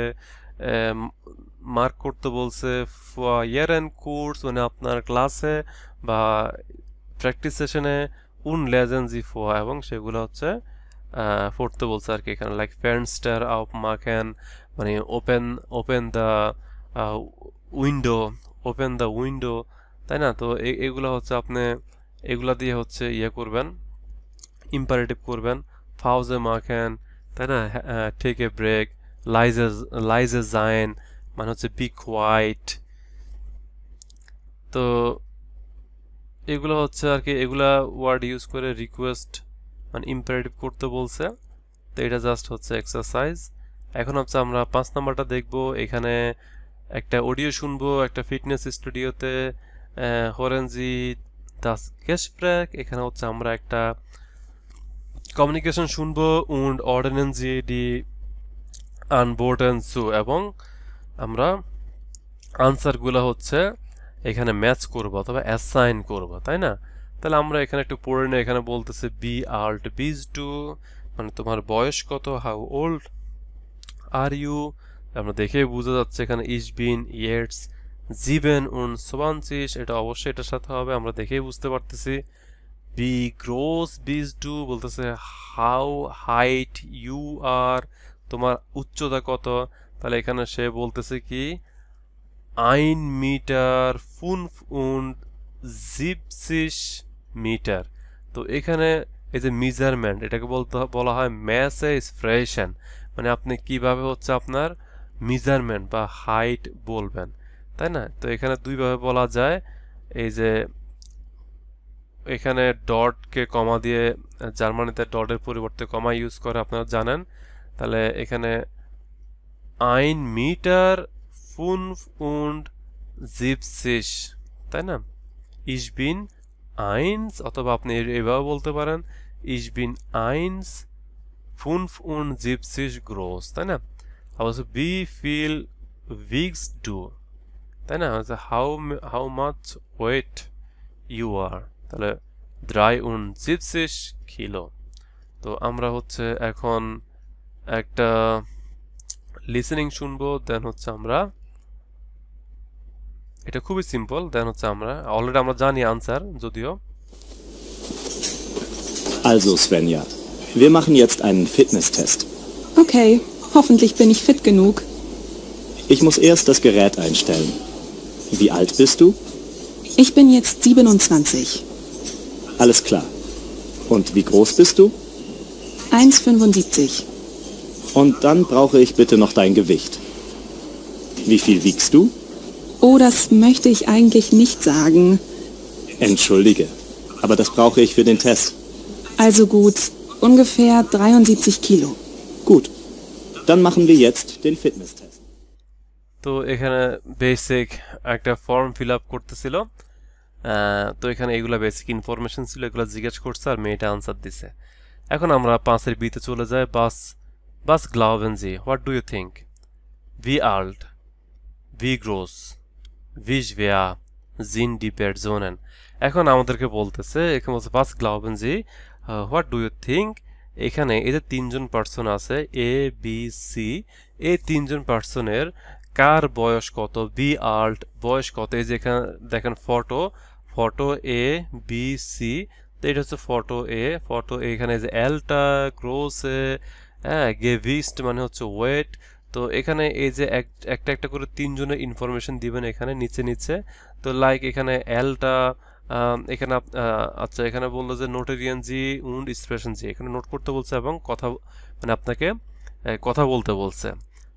মার্ক করতে বলছে, ইয়ারেন কোর্স মানে আপনার ক্লাসে বা প্র্যাকটিস সেশনে উন লেজেন জি ফোয়া, এবং সেগুলো হচ্ছে পড়তে বলছে আর কি। এখানে লাইক ফেনস্টার আউপ মাখেন মানে open open the window, open the window, তাই না। তো এগুলো হচ্ছে আপনি এগুলা দিয়ে হচ্ছে ইয়ে করবেন, ইম্পারেটিভ করবেন, ফাউজে মাখেন, তাই না, টেক এ ব্রেক, লাইজে জাইন মানে হচ্ছে বি কোয়াইট। তো এগুলো হচ্ছে আর কি, এগুলা ওয়ার্ড ইউজ করে রিকোয়েস্ট মানে ইম্পারেটিভ করতে বলছে। তো এটা জাস্ট হচ্ছে এক্সারসাইজ। এখন হচ্ছে আমরা 5 নাম্বারটা দেখব। এখানে একটা অডিও শুনবো একটা ফিটনেস স্টুডিওতে, হরেনজি দাস গেসপ্রেক। এখানে হচ্ছে আমরা একটা কমিউনিকেশন শুনবো und ordnen Sie die Antworten zu, এবং আমরা আনসারগুলো হচ্ছে এখানে ম্যাচ করব অথবা অ্যাসাইন করব, তাই না। তাহলে আমরা এখানে একটু পড়ে নিই। এখানে বলতেছে বি আল্ট বিজ টু মানে তোমার বয়স কত, হাউ ওল্ড আর ইউ, আমরা দেখে বোঝা যাচ্ছে এখানে ইস বিন ইয়েটস জিবেন উন 20, এটা অবশ্যই এটার সাথে হবে, আমরা দেখেই বুঝতে পারতেছি। বি গ্রোস বিজ ডু বলতেছে হাউ হাইট ইউ আর, তোমার উচ্চতা কত, তাহলে এখানে সে বলতেছে কি 1 মিটার 75 মিটার। তো এখানে এই যে মেজারমেন্ট, এটাকে বলা হয় ম্যাসে এক্সপ্রেশন, মানে আপনি কিভাবে হচ্ছে আপনার মেজারমেন্ট বা হাইট বলবেন, তাই না? তো এখানে দুইভাবে বলা যায়, এই যে এখানে ডটকে কমা দিয়ে, জার্মানিতে ডটের পরিবর্তে কমা ইউজ করে আপনারা জানেন। তাহলে এখানে 1 মিটার 75, তাই না? Ich bin 1, অথবা আপনি এভাবে বলতে পারেন Ich bin 1,75 groß, তাই না? Also wie viel wiegst du, তাই না? Also how much weight you are, তাহলে 73 কিলো। তো আমরা হচ্ছে এখন একটা লিসেনিং শুনবো, দেন হচ্ছে আমরা, এটা খুবই সিম্পল, দেন হচ্ছে আমরা অলরেডি আমরা জানি আনসার যদিও। Also Svenja, wir machen jetzt einen Fitnesstest. Okay, hoffentlich bin ich fit genug. Ich muss erst das Gerät einstellen. Wie alt bist du? Ich bin jetzt 27. Alles klar. Und wie groß bist du? 1,75. Und dann brauche ich bitte noch dein Gewicht. Wie viel wiegst du? Oh, das möchte ich eigentlich nicht sagen. Entschuldige, aber das brauche ich für den Test. Also gut, ungefähr 73 Kilo. Gut, dann machen wir jetzt den Fitnesstest. তো এখানে basic একটা form fill up করতেছিল, তো এখানে এগুলা basic information ছিল, এগুলো জিজ্ঞেস করছে আর মেয়েটা আনসার দিছে। এখন আমরা 5-এর বিতে চলে যাই। বাস গ্লাউবেন জি, হোয়াট ডু ইউ থিঙ্ক? ভি আল্ট, ভি গ্রোস, ভি schwer sind die Personen। এখন আমাদেরকে বলতেছে, এখানে বলছে বাস গ্লাউবেন জি হোয়াট ডু ইউ থিঙ্ক। এখানে এই যে 3জন পার্সন আছে এ বি সি, এই 3জন পার্সনের কার বয়স কত, বি আল্ট বয়স কত। এই যে এখানে দেখেন ফটো এ বি সি, তো এটা হচ্ছে ফটো এ। এখানে যে এলটা গ্রোসে, হ্যাঁ, গেভিস্ট মানে হচ্ছে ওয়েট। তো এখানে এই যে একটা একটা করে 3জনের ইনফরমেশন দিবেন এখানে নিচে। তো লাইক এখানে এলটা, এখানে আচ্ছা এখানে বললো যে নোটেরিয়ান জি উন্ড এক্সপ্রেশন জি, এখানে নোট করতে বলছে এবং কথা মানে আপনাকে কথা বলতে বলছে।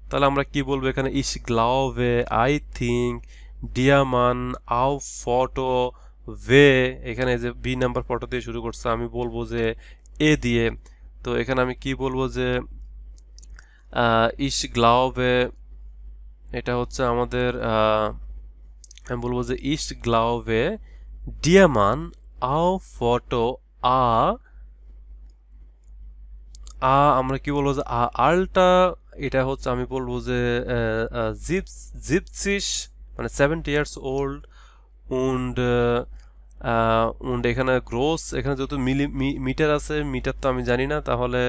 তাহলে আমরা কি বলবো এখানে? Ich glaube, I think, der Mann auf Foto এখানে যে বি নাম্বার ফটো দিয়ে শুরু করছে, আমি বলবো যে এ দিয়ে। তো এখানে আমি কি বলবো যে ich glaube, এটা হচ্ছে আমাদের আমি বলবো যে ich glaube, der Mann auf Foto আমরা কি বলবো যে আলটা, এটা হচ্ছে আমি বলবো যে 70 মানে 70 years old und এখানে গ্রোস, এখানে যেহেতু মিটার আছে, মিটার তো আমি জানি না, তাহলে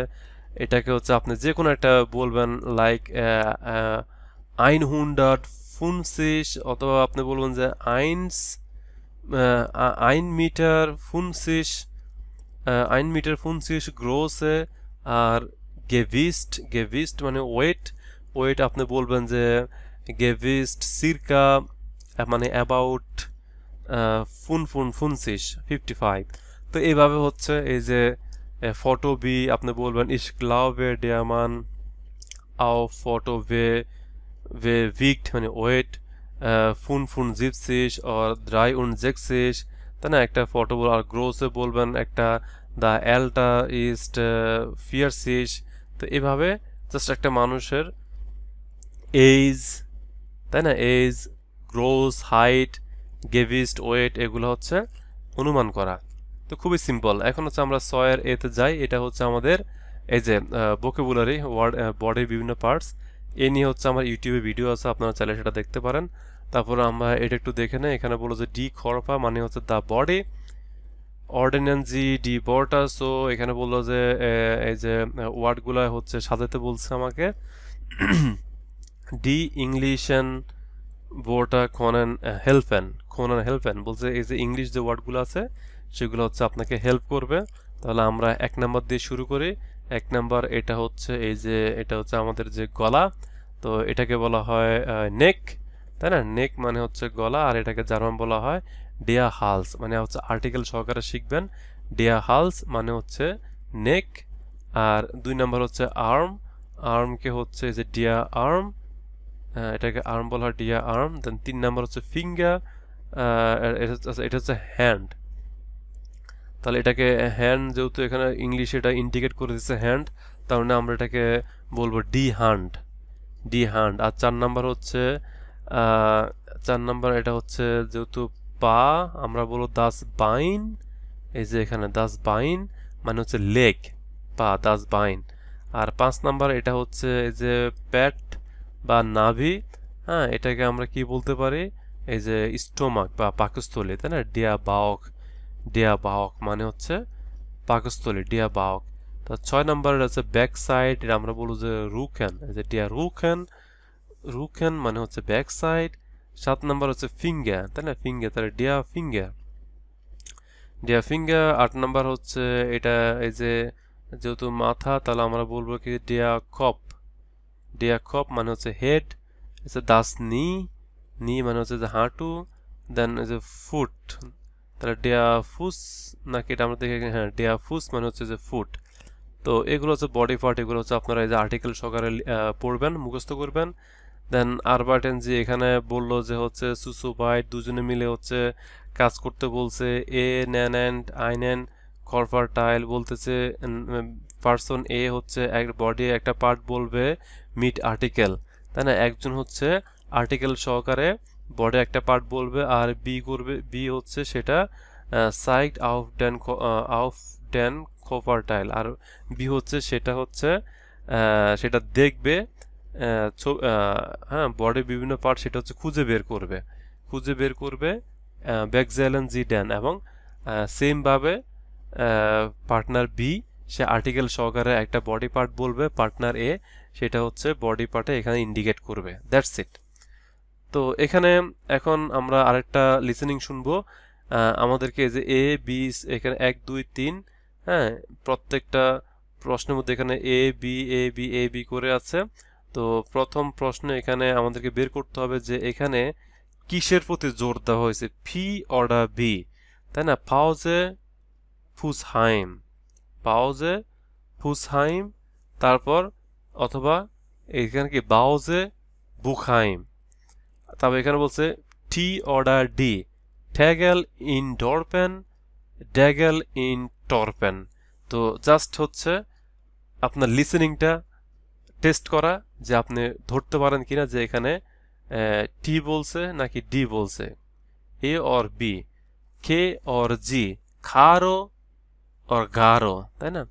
এটাকে হচ্ছে আপনি যে কোনো একটা বলবেন লাইক 150, অথবা আপনি বলবেন যে 1 মিটার 50 গ্রোসে। আর গেভিস্ট মানে ওয়েট আপনি বলবেন যে গেভিস্ট সিরকা মানে অ্যাবাউট 55। তো এইভাবে হচ্ছে এই যে ফটো বি আপনি বলবেন ich glaube der Mann auf Foto wiegt মানে ওয়েট 75 or 63, তাই না? একটা ফটো বল। আর গ্রোসে বলবেন একটা দ্য এলটা ইস্ট 40। তো এভাবে জাস্ট একটা মানুষের এজ, তাই না, এজ, গ্রোস, হাইট, গেভিস্ট, ওয়েট, এগুলো হচ্ছে অনুমান করা। তো খুবই সিম্পল। এখন হচ্ছে আমরা 6 এতে যাই। এটা হচ্ছে আমাদের এই যে ভোকাবুলারি ওয়ার্ড, বডির বিভিন্ন পার্টস, এ নিয়ে হচ্ছে আমার ইউটিউবে ভিডিও আছে, আপনারা চাইলে সেটা দেখতে পারেন। তারপর আমরা এটা একটু দেখে নেই। এখানে বলো যে ডি খরপা মানে হচ্ছে দ্য বডি, অর্ডিন্যান্সি ডি বর্টা। সো এখানে বললো যে এই যে ওয়ার্ডগুলো হচ্ছে সাজাতে বলছে আমাকে। ডি ইংলিশন বোর্টা খোনান হেল্পেন বলছে এই যে ইংলিশ যে ওয়ার্ডগুলো আছে সেগুলো হচ্ছে আপনাকে হেল্প করবে। তাহলে আমরা 1 নাম্বার দিয়ে শুরু করি। 1 নাম্বার এটা হচ্ছে এই যে এটা হচ্ছে আমাদের যে গলা, তো এটাকে বলা হয় নেক, তাই না? নেক মানে হচ্ছে গলা, আর এটাকে জার্মান বলা হয় ডিয়া হালস, মানে হচ্ছে আর্টিকেল সহকারে শিখবেন। ডিয়া হালস মানে হচ্ছে নেক। আর 2 নাম্বার হচ্ছে আর্ম, আর্মকে হচ্ছে যে ডিয়া আর্ম, এটাকে আর্ম বলা হয় ডিয়া আর্ম। দেন 3 নাম্বার হচ্ছে ফিঙ্গার, এটা হচ্ছে হ্যান্ড। তাহলে এটাকে হ্যান্ড, যেহেতু এখানে ইংলিশে এটা ইন্ডিকেট করে দিচ্ছে হ্যান্ড, তার মানে আমরা এটাকে বলবো ডি হ্যান্ড, ডি হ্যান্ড। আর 4 নাম্বার হচ্ছে 4 নাম্বার এটা হচ্ছে যেহেতু পা, আমরা বলবো দাস বাইন। এই যে এখানে দাস বাইন মানে হচ্ছে লেগ, পা, দাস বাইন। আর 5 নাম্বার এটা হচ্ছে এই যে পেট বা নাভি, হ্যাঁ, এটাকে আমরা কি বলতে পারি, এই যে স্টোমাক বা পাকস্থলী, তাই না? ডিয়া বাওক, ডিয়া বাওক মানে হচ্ছে পাকস্থলী, ডিয়া বাওক। তো 6 নাম্বার হচ্ছে ব্যাক সাইড, এটা আমরা বলবো যে রুকেন, এই যে ডিয়া রুকেন, রুকেন মানে হচ্ছে ব্যাক সাইড। 7 নাম্বার হচ্ছে ফিঙ্গার, তাই না? ফিঙ্গার, তাহলে ডিয়া ফিঙ্গার, ডিয়া ফিঙ্গার। 8 নাম্বার হচ্ছে এটা এই যে যেহেতু মাথা, তাহলে আমরা বলবো কি ডিয়া কপ, ডিয়া কপ মানে হচ্ছে হেড। দাস নি, নি মানে হচ্ছে যে হাঁটু। দেন এই যে ফুট, তাহলে ডিয়া ফুস, নাকি এটা আমরা দেখে, হ্যাঁ, ডিয়া ফুস মানে হচ্ছে যে ফুট। তো এগুলো হচ্ছে বডি পার্ট, এগুলো হচ্ছে আপনারা এই যে আর্টিকেল সহকারে পড়বেন, মুখস্থ করবেন। দেন আরবার্টেন জি এখানে বললো যে হচ্ছে সুসু বাইট দুজনে মিলে হচ্ছে কাজ করতে বলছে। এ নেন অ্যান্ড আইনেন করফারটাইল বলতেছে পার্সন এ হচ্ছে এক বডি একটা পার্ট বলবে মিট আর্টিকেল, তাই না? একজন হচ্ছে আর্টিকেল সহকারে বডি একটা পার্ট বলবে, আর বি করবে, বি হচ্ছে সেটা সাইড আউফ ডেন কফারটাইল, আর বি হচ্ছে সেটা হচ্ছে সেটা দেখবে, হ্যাঁ, বডির বিভিন্ন পার্ট সেটা হচ্ছে খুঁজে বের করবে, খুঁজে বের করবে ব্যাকজেলেন জি ড্যান। এবং সেম ভাবে পার্টনার বি সে আর্টিকেল সহকারে একটা বডি পার্ট বলবে, পার্টনার এ সেটা হচ্ছে বডি পার্টে এখানে ইন্ডিকেট করবে। That's it. তো এখানে এখন আমরা আরেকটা লিসেনিং শুনবো। আমাদেরকে যে এ বি, এখানে 1 2 3, হ্যাঁ, প্রত্যেকটা প্রশ্নের মধ্যে এখানে A B A B A B করে আছে। তো প্রথম প্রশ্ন এখানে আমাদেরকে বের করতে হবে যে এখানে কিসের প্রতি জোর দেওয়া হয়েছে, ফি অর্ডার বি, তাই না? পাউজে ফুসহাইম, পাউজে ফুসহাইম, তারপর অথবা এখানে কি বাউজে বুকহাইম। তবে এখানে বলছে টি অর্ডার ডি, ট্যাগেল ইন ডরপেন, ড্যাগেল ইন টরপেন। তো জাস্ট হচ্ছে আপনার লিসেনিংটা টেস্ট করা, যে আপনি ধরতে পারেন কিনা যে এখানে টি বলছে নাকি ডি বলছে, a or B, K or জি, খারো অর গারো, তাই না?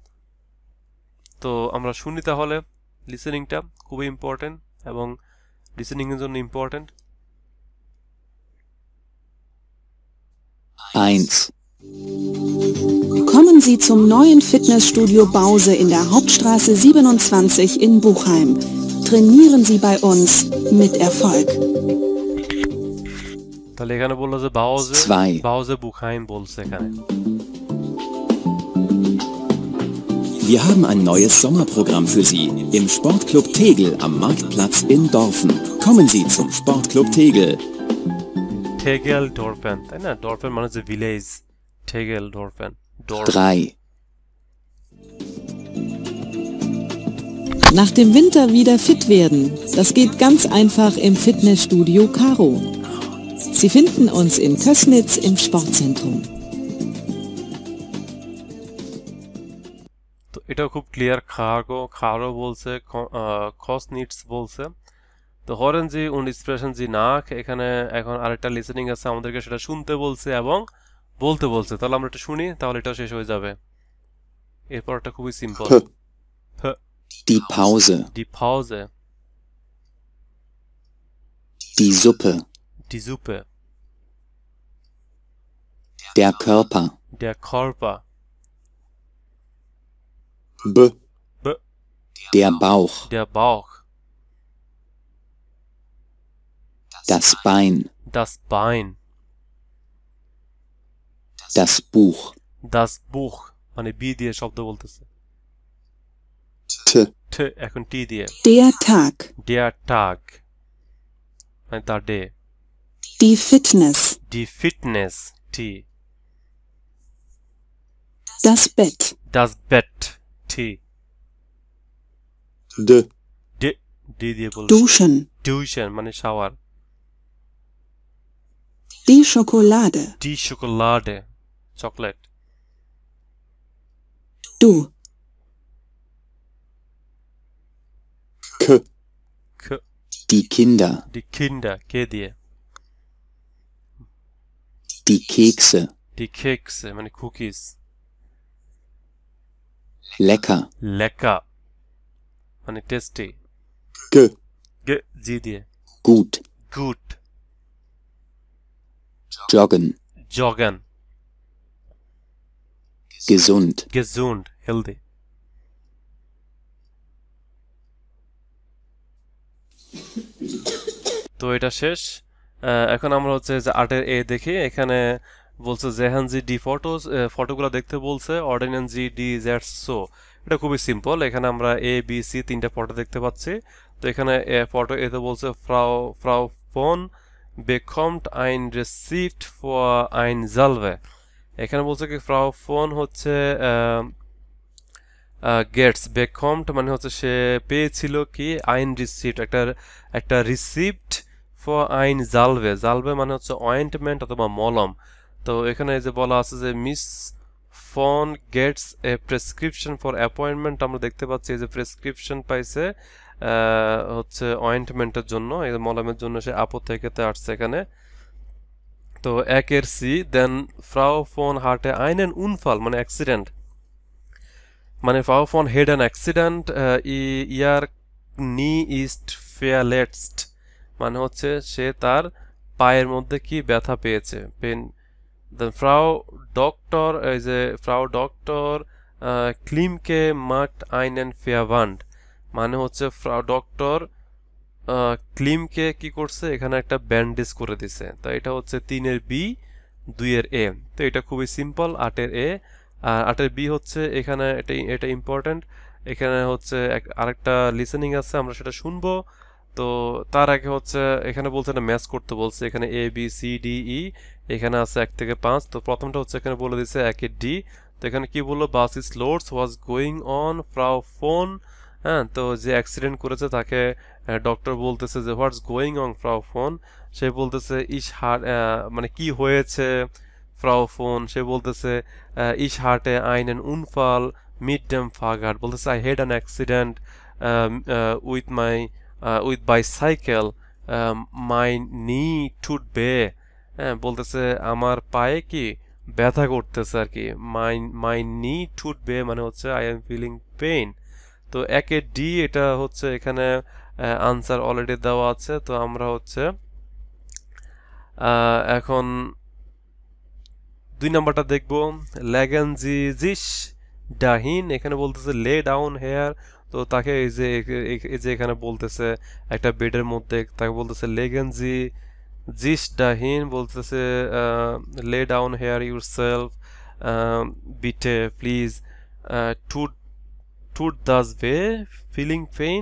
তো আমরা শুনি তাহলে। লিসেনিংটা খুবই ইম্পর্টেন্ট এবং লিসেনিং এর জন্য important. 1. Kommen Sie zum neuen Fitnessstudio Bause in der Hauptstraße 27 in Buchheim. Trainieren Sie bei uns mit Erfolg. তাহলে এখানে বললো যে বাউজে, 2. বাউজে বুকহাইম বলছে এখানে। Wir haben ein neues Sommerprogramm für Sie im Sportclub Tegel am Marktplatz in Dorfen. Kommen Sie zum Sportclub Tegel. টেগেল ডরপেন, তাই না? ডরপেন মানে যে village, টেগেল ডরপেন। 3. Nach dem Winter wieder fit werden. Das geht ganz einfach im Fitnessstudio Caro. Sie finden uns in Kößnitz im Sportzentrum. তো এটাও খুব clear, খারগো, খারো বলছে, কসনিটস বলছে। তো হরেন জি উন এক্সপ্রেশন জি নাক, এখানে এখন আরেকটা লিসেনিং আছে, আমাদেরকে সেটা শুনতে বলছে এবং বলতে বলছে। তাহলে আমরা এটা শুনি, তাহলে এটা শেষ হয়ে যাবে। এরপরটা খুবই simple. Die Pause. Die Pause, Die Suppe. die Suppe, Der Körper. der Körper, B. Der Bauch. der Bauch, Das Bein. das Bein, Das Buch. das Buch মানে বি দিয়ে শব্দ বলতেছে T. ঠ এখন টি দিয়ে Der Tag. der Tag মানে the day Die Fitness. die Fitness T Das Bett. das Bett T D. D দিয়ে বলছে Duschen. টিউশন মানে shower Die Schokolade. die Schokolade chocolate Du. K. খ Die Kinder. die Kinder কে দিয়ে Die Kekse. die Kekse মানে cookies Lecker. lecker মানে tasty G. জি দিয়ে Gut. good Joggen. joggen Gesund. gesund healthy তো এটা শেষ এখন আমরা হচ্ছে যে আর্টের এ দেখি এখানে বলছে জেহান জি ডি ফটোগুলো দেখতে বলছে অর্ডিনেন্স জি ডি জেড সো এটা খুবই সিম্পল এখানে আমরা এ বি সি তিনটা ফটো দেখতে পাচ্ছি তো এখানে ফটো এতে বলছে ফ্রাউ ফ্রাউ ফোন bekommt ein Rezept für ein Salve এখানে বলছে কি ফ্রাউ ফোন হচ্ছে গেটস bekommt মানে হচ্ছে সে পেয়েছিল কি ein Rezept একটা receipt for ein Salve Salve মানে হচ্ছে অয়েন্টমেন্ট অথবা মলম তো এখানে যে বলা আছে যে Miss phone gets a prescription for appointment আমরা দেখতে পাচ্ছি যে প্রেসক্রিপশন পাইছে হচ্ছে অয়েন্টমেন্টের জন্য এই মলমের জন্য সে আপোথেকেতে আসছে এখানে তো একের সি দেন ফ্রাউ ফোন হার্টে আইনেন উনফাল মানে অ্যাক্সিডেন্ট মানে ফ্রাউ ফোন হেড অ্যান অ্যাক্সিডেন্ট ইয়ার নি ইস্ট ফেয়ারলেটস্ট মানে হচ্ছে সে তার পায়ের মধ্যে কি ব্যথা পেয়েছে পেন দেন ফ্রাউ ডক্টর এই যে ফ্রাউ ডক্টর ক্লিমকে মার্কড আইনেন ফেয়ারওয়ান্ড মানে হচ্ছে ডক্টর ক্লিমকে কি করছে এখানে একটা ব্যান্ডেজ করে দিছে তো এটা হচ্ছে 3 এর বি 2 এর এ তো এটা খুবই সিম্পল 8 এর এ আর 8 এর বি হচ্ছে এখানে এটা ইম্পর্টেন্ট এখানে হচ্ছে আরেকটা লিসেনিং আছে আমরা সেটা শুনবো তো তার আগে হচ্ছে এখানে বলছে না ম্যাচ করতে বলছে এখানে এ বি সি ডি ই এখানে আছে 1 থেকে 5 তো প্রথমটা হচ্ছে এখানে বলে দিয়েছে 1 এর ডি তো এখানে কি বললো বাস ইজ লোডস ওয়াজ গোয়িং অন ফ্রাউ ফোন হ্যাঁ তো যে অ্যাক্সিডেন্ট করেছে তাকে ডক্টর বলতেছে যে হোয়াটস গোয়িং অন ফ্রাউ ফোন সে বলতেছে ইস হার্ট মানে কি হয়েছে ফ্রাউ ফোন সে বলতেছে ইস হার্টে আইনেন উনফাল মিড ডেম ফাগার বলতেছে I had an accident with my with bicycle my knee টুড বে হ্যাঁ বলতেছে আমার পায়ে কি ব্যথা করতেছে আর কি মাই নি টুড বে মানে হচ্ছে আই এম ফিলিং পেইন তো একে ডি এটা হচ্ছে এখানে আনসার অলরেডি দেওয়া আছে তো আমরা হচ্ছে এখন 2 নাম্বারটা দেখব ল্যাগেনজিজিস ডাহিন এখানে বলতেছে লে ডাউন হেয়ার তো তাকে এই যে এখানে বলতেছে একটা বেডের মধ্যে তাকে বলতেছে লেগেনজি জিস ডাহিন বলতেছে লে ডাউন হেয়ার ইউরসেলফ বিটে প্লিজ টুট দাস বে ফিলিং পেইন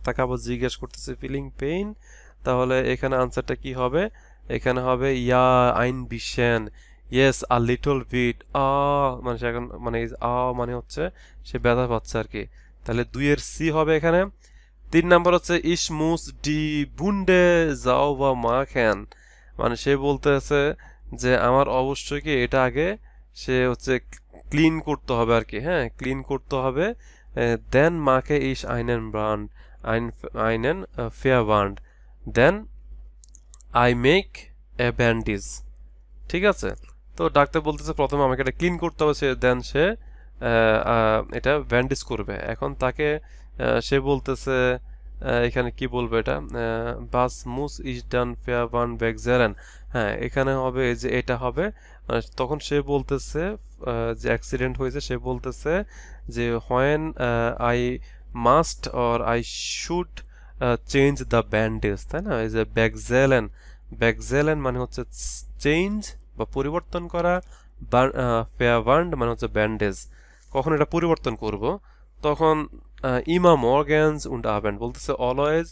তাকে আবার জিজ্ঞেস করতেছে ফিলিং পেইন তাহলে এখানে আনসারটা কি হবে এখানে হবে ইয়া আইন বিশেন ইয়েস আ লিটল বিট মানে এখন মানে মানে হচ্ছে সে ব্যথা পাচ্ছে আর কি তাহলে 2 এর সি হবে এখানে 3 নাম্বার হচ্ছে ইসমুস ডি বুন্ডে যাও বা মাখেন মানে সে বলতেছে যে আমার অবশ্যই কি এটা আগে সে হচ্ছে ক্লিন করতে হবে আর কি হ্যাঁ ক্লিন করতে হবে দেন মাকে ইস আইনেন ব্রান্ড আইনেন ফেয়ারওয়ান্ড then I make a bandage ঠিক আছে তো ডাক্তার বলতেছে প্রথমে আমাকে এটা ক্লিন করতে হবে সে দেন সে এটা ব্যান্ডেজ করবে এখন তাকে সে বলতেছে এখানে কি বলবে এটা বাস মুস ইজ ডান ফেয়ারওয়ান ব্যাকজারান হ্যাঁ এখানে হবে যে এটা হবে তখন সে বলতেছে যে অ্যাক্সিডেন্ট হয়েছে সে বলতেছে যে when I must or I should change the bandage তাই না এই যে ব্যাকজালেন মানে হচ্ছে চেঞ্জ বা পরিবর্তন করা ফেয়ারবান্ড মানে হচ্ছে ব্যান্ডেজ, কখন এটা পরিবর্তন করব, তখন ইমা মর্গেন্স উন্ড আবেন্ড বলতেছে অলওয়েজ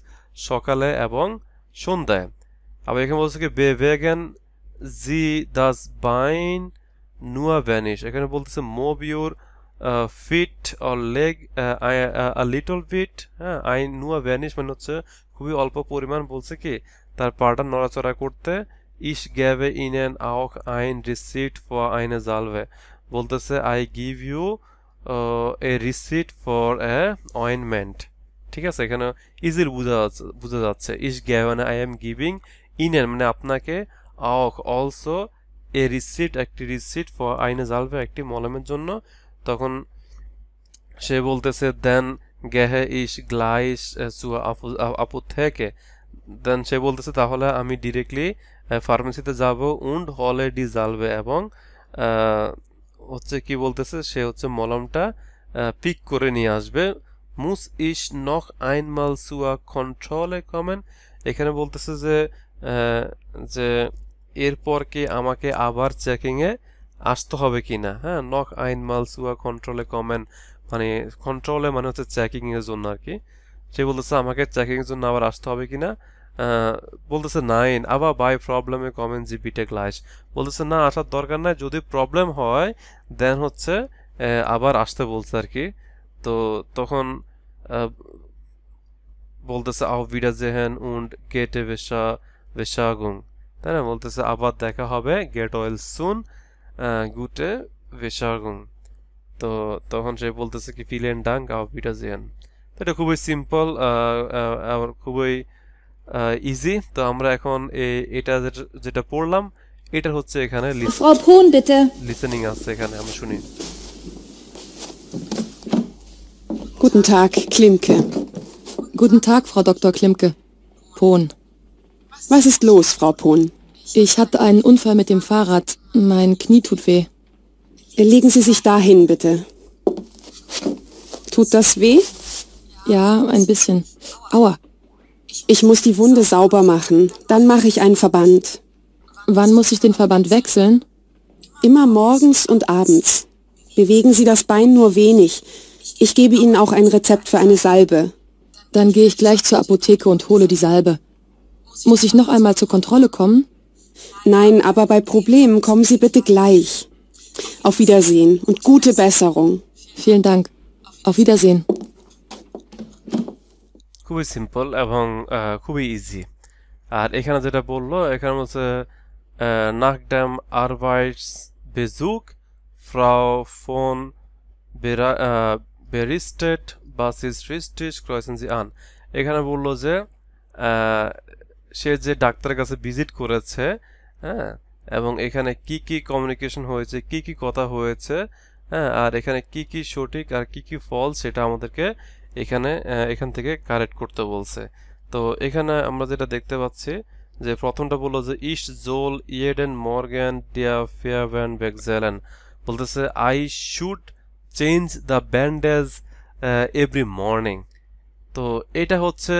সকালে এবং সন্ধ্যায়। আবার এখানে বলছে কি বেভেগেন জি দাস বাইন নুয়া ভ্যানিশ, এখানে বলতেছে move your feet or leg a little bit, হ্যাঁ আই নুয়া ভ্যানিশ মানে হচ্ছে খুবই অল্প পরিমাণ, বলছে কি তার পাটা নড়াচড়া করতে। ইশ গ্যাভে ইন এন আউক আইন রিসিট ফর আইনে জালভে, বলতেছে I give you a receipt for a ointment. ঠিক আছে, এখানে ইজিলি বোঝা যাচ্ছে ইশ গ্যাভেন আই এম গিভিং ইন এন মানে আপনাকে, আউক অলসো এ রিসিট একটি রিসিট ফর আইনে জালভে একটি মলমের জন্য। তখন সে বলতেছে দেন গেহে ইশ গ্লাইস সুয়া আপু থেকে, দেন সে বলতেছে তাহলে আমি ডিরেক্টলি ফার্মেসিতে যাব উন্ড হলে ডি জালবে এবং হচ্ছে কি বলতেছে সে হচ্ছে মলমটা পিক করে নিয়ে আসবে। মুস ইশ নখ আইনমাল সুয়া কন্ট্রোলে কমেন, এখানে বলতেছে যে এরপর কি আমাকে আবার চেকিংয়ে আসতে হবে কিনা, হ্যাঁ নখ আইনমাল সুয়া কন্ট্রোলে কমেন মানে কন্ট্রোলে মানে হচ্ছে চেকিং এর জন্য আর কি। সে বলতেছে আমাকে চেকিং এর জন্য আবার আসতে হবে কিনা, বলতেছে নাইন আবার বাই প্রবলেমে কমেন জি বিটে ক্লাস, বলতেছে না আসার দরকার নাই, যদি প্রবলেম হয় দেন হচ্ছে আবার আসতে বলছে আর কি। তো তখন বলতেছে আও ভিডা জেহেন উন্ড গেটে বেশাগুং, তাই না, বলতেছে আবার দেখা হবে গেট অয়েল সুন গুটে বেশাগুং। তো তখন সে বলতেছে কি ফিলেন ডাঙ্ক আও ভিডা জেহেন। তো এটা খুবই সিম্পল আর খুবই ইজি। তো আমরা এখন এটা যেটা পড়লাম এটা হচ্ছে এখানে Frau Pohn, bitte. লিসেনিং আছে, এখানে আমরা শুনি। Guten Tag, Klimke. Guten Tag, Frau Dr. Klimke. Pohn. Was ist los, Frau Pohn? Ich hatte einen Unfall mit dem Fahrrad. Mein Knie tut weh. Legen Sie sich dahin, bitte. Tut das weh? Ja, ein bisschen. Aua. Ich muss die Wunde sauber machen. Dann mache ich einen Verband. Wann muss ich den Verband wechseln? Immer morgens und abends. Bewegen Sie das Bein nur wenig. Ich gebe Ihnen auch ein Rezept für eine Salbe. Dann gehe ich gleich zur Apotheke und hole die Salbe. Muss ich noch einmal zur Kontrolle kommen? Nein, aber bei Problemen kommen Sie bitte gleich. Auf Wiedersehen und gute Besserung. Vielen Dank. Auf Wiedersehen. খুবই simple এবং খুবই easy. আর এখানে যেটা বললো এখানে হচ্ছে নাকডাম আরবাইটস বেজুক ফ্রাউ phone বেরিস্টেট বাসিস রিস্টিস ক্রয়েসেন্সি আন, এখানে বললো যে সে যে ডাক্তারের কাছে ভিজিট করেছে, হ্যাঁ এবং এখানে কি কি কমিউনিকেশন হয়েছে, কি কি কথা হয়েছে, হ্যাঁ আর এখানে কি কি সঠিক আর কি কি ফলস সেটা আমাদেরকে এখান থেকে কারেক্ট করতে বলছে। তো এখানে আমরা যেটা দেখতে পাচ্ছি যে প্রথমটা বললো যে ইস্ট জোল ইয়েডেন মর্গ্যান ডিয়া ফেয়ারভ্যান বেগজেলেন, বলতেছে I should change the bandage every morning. তো এটা হচ্ছে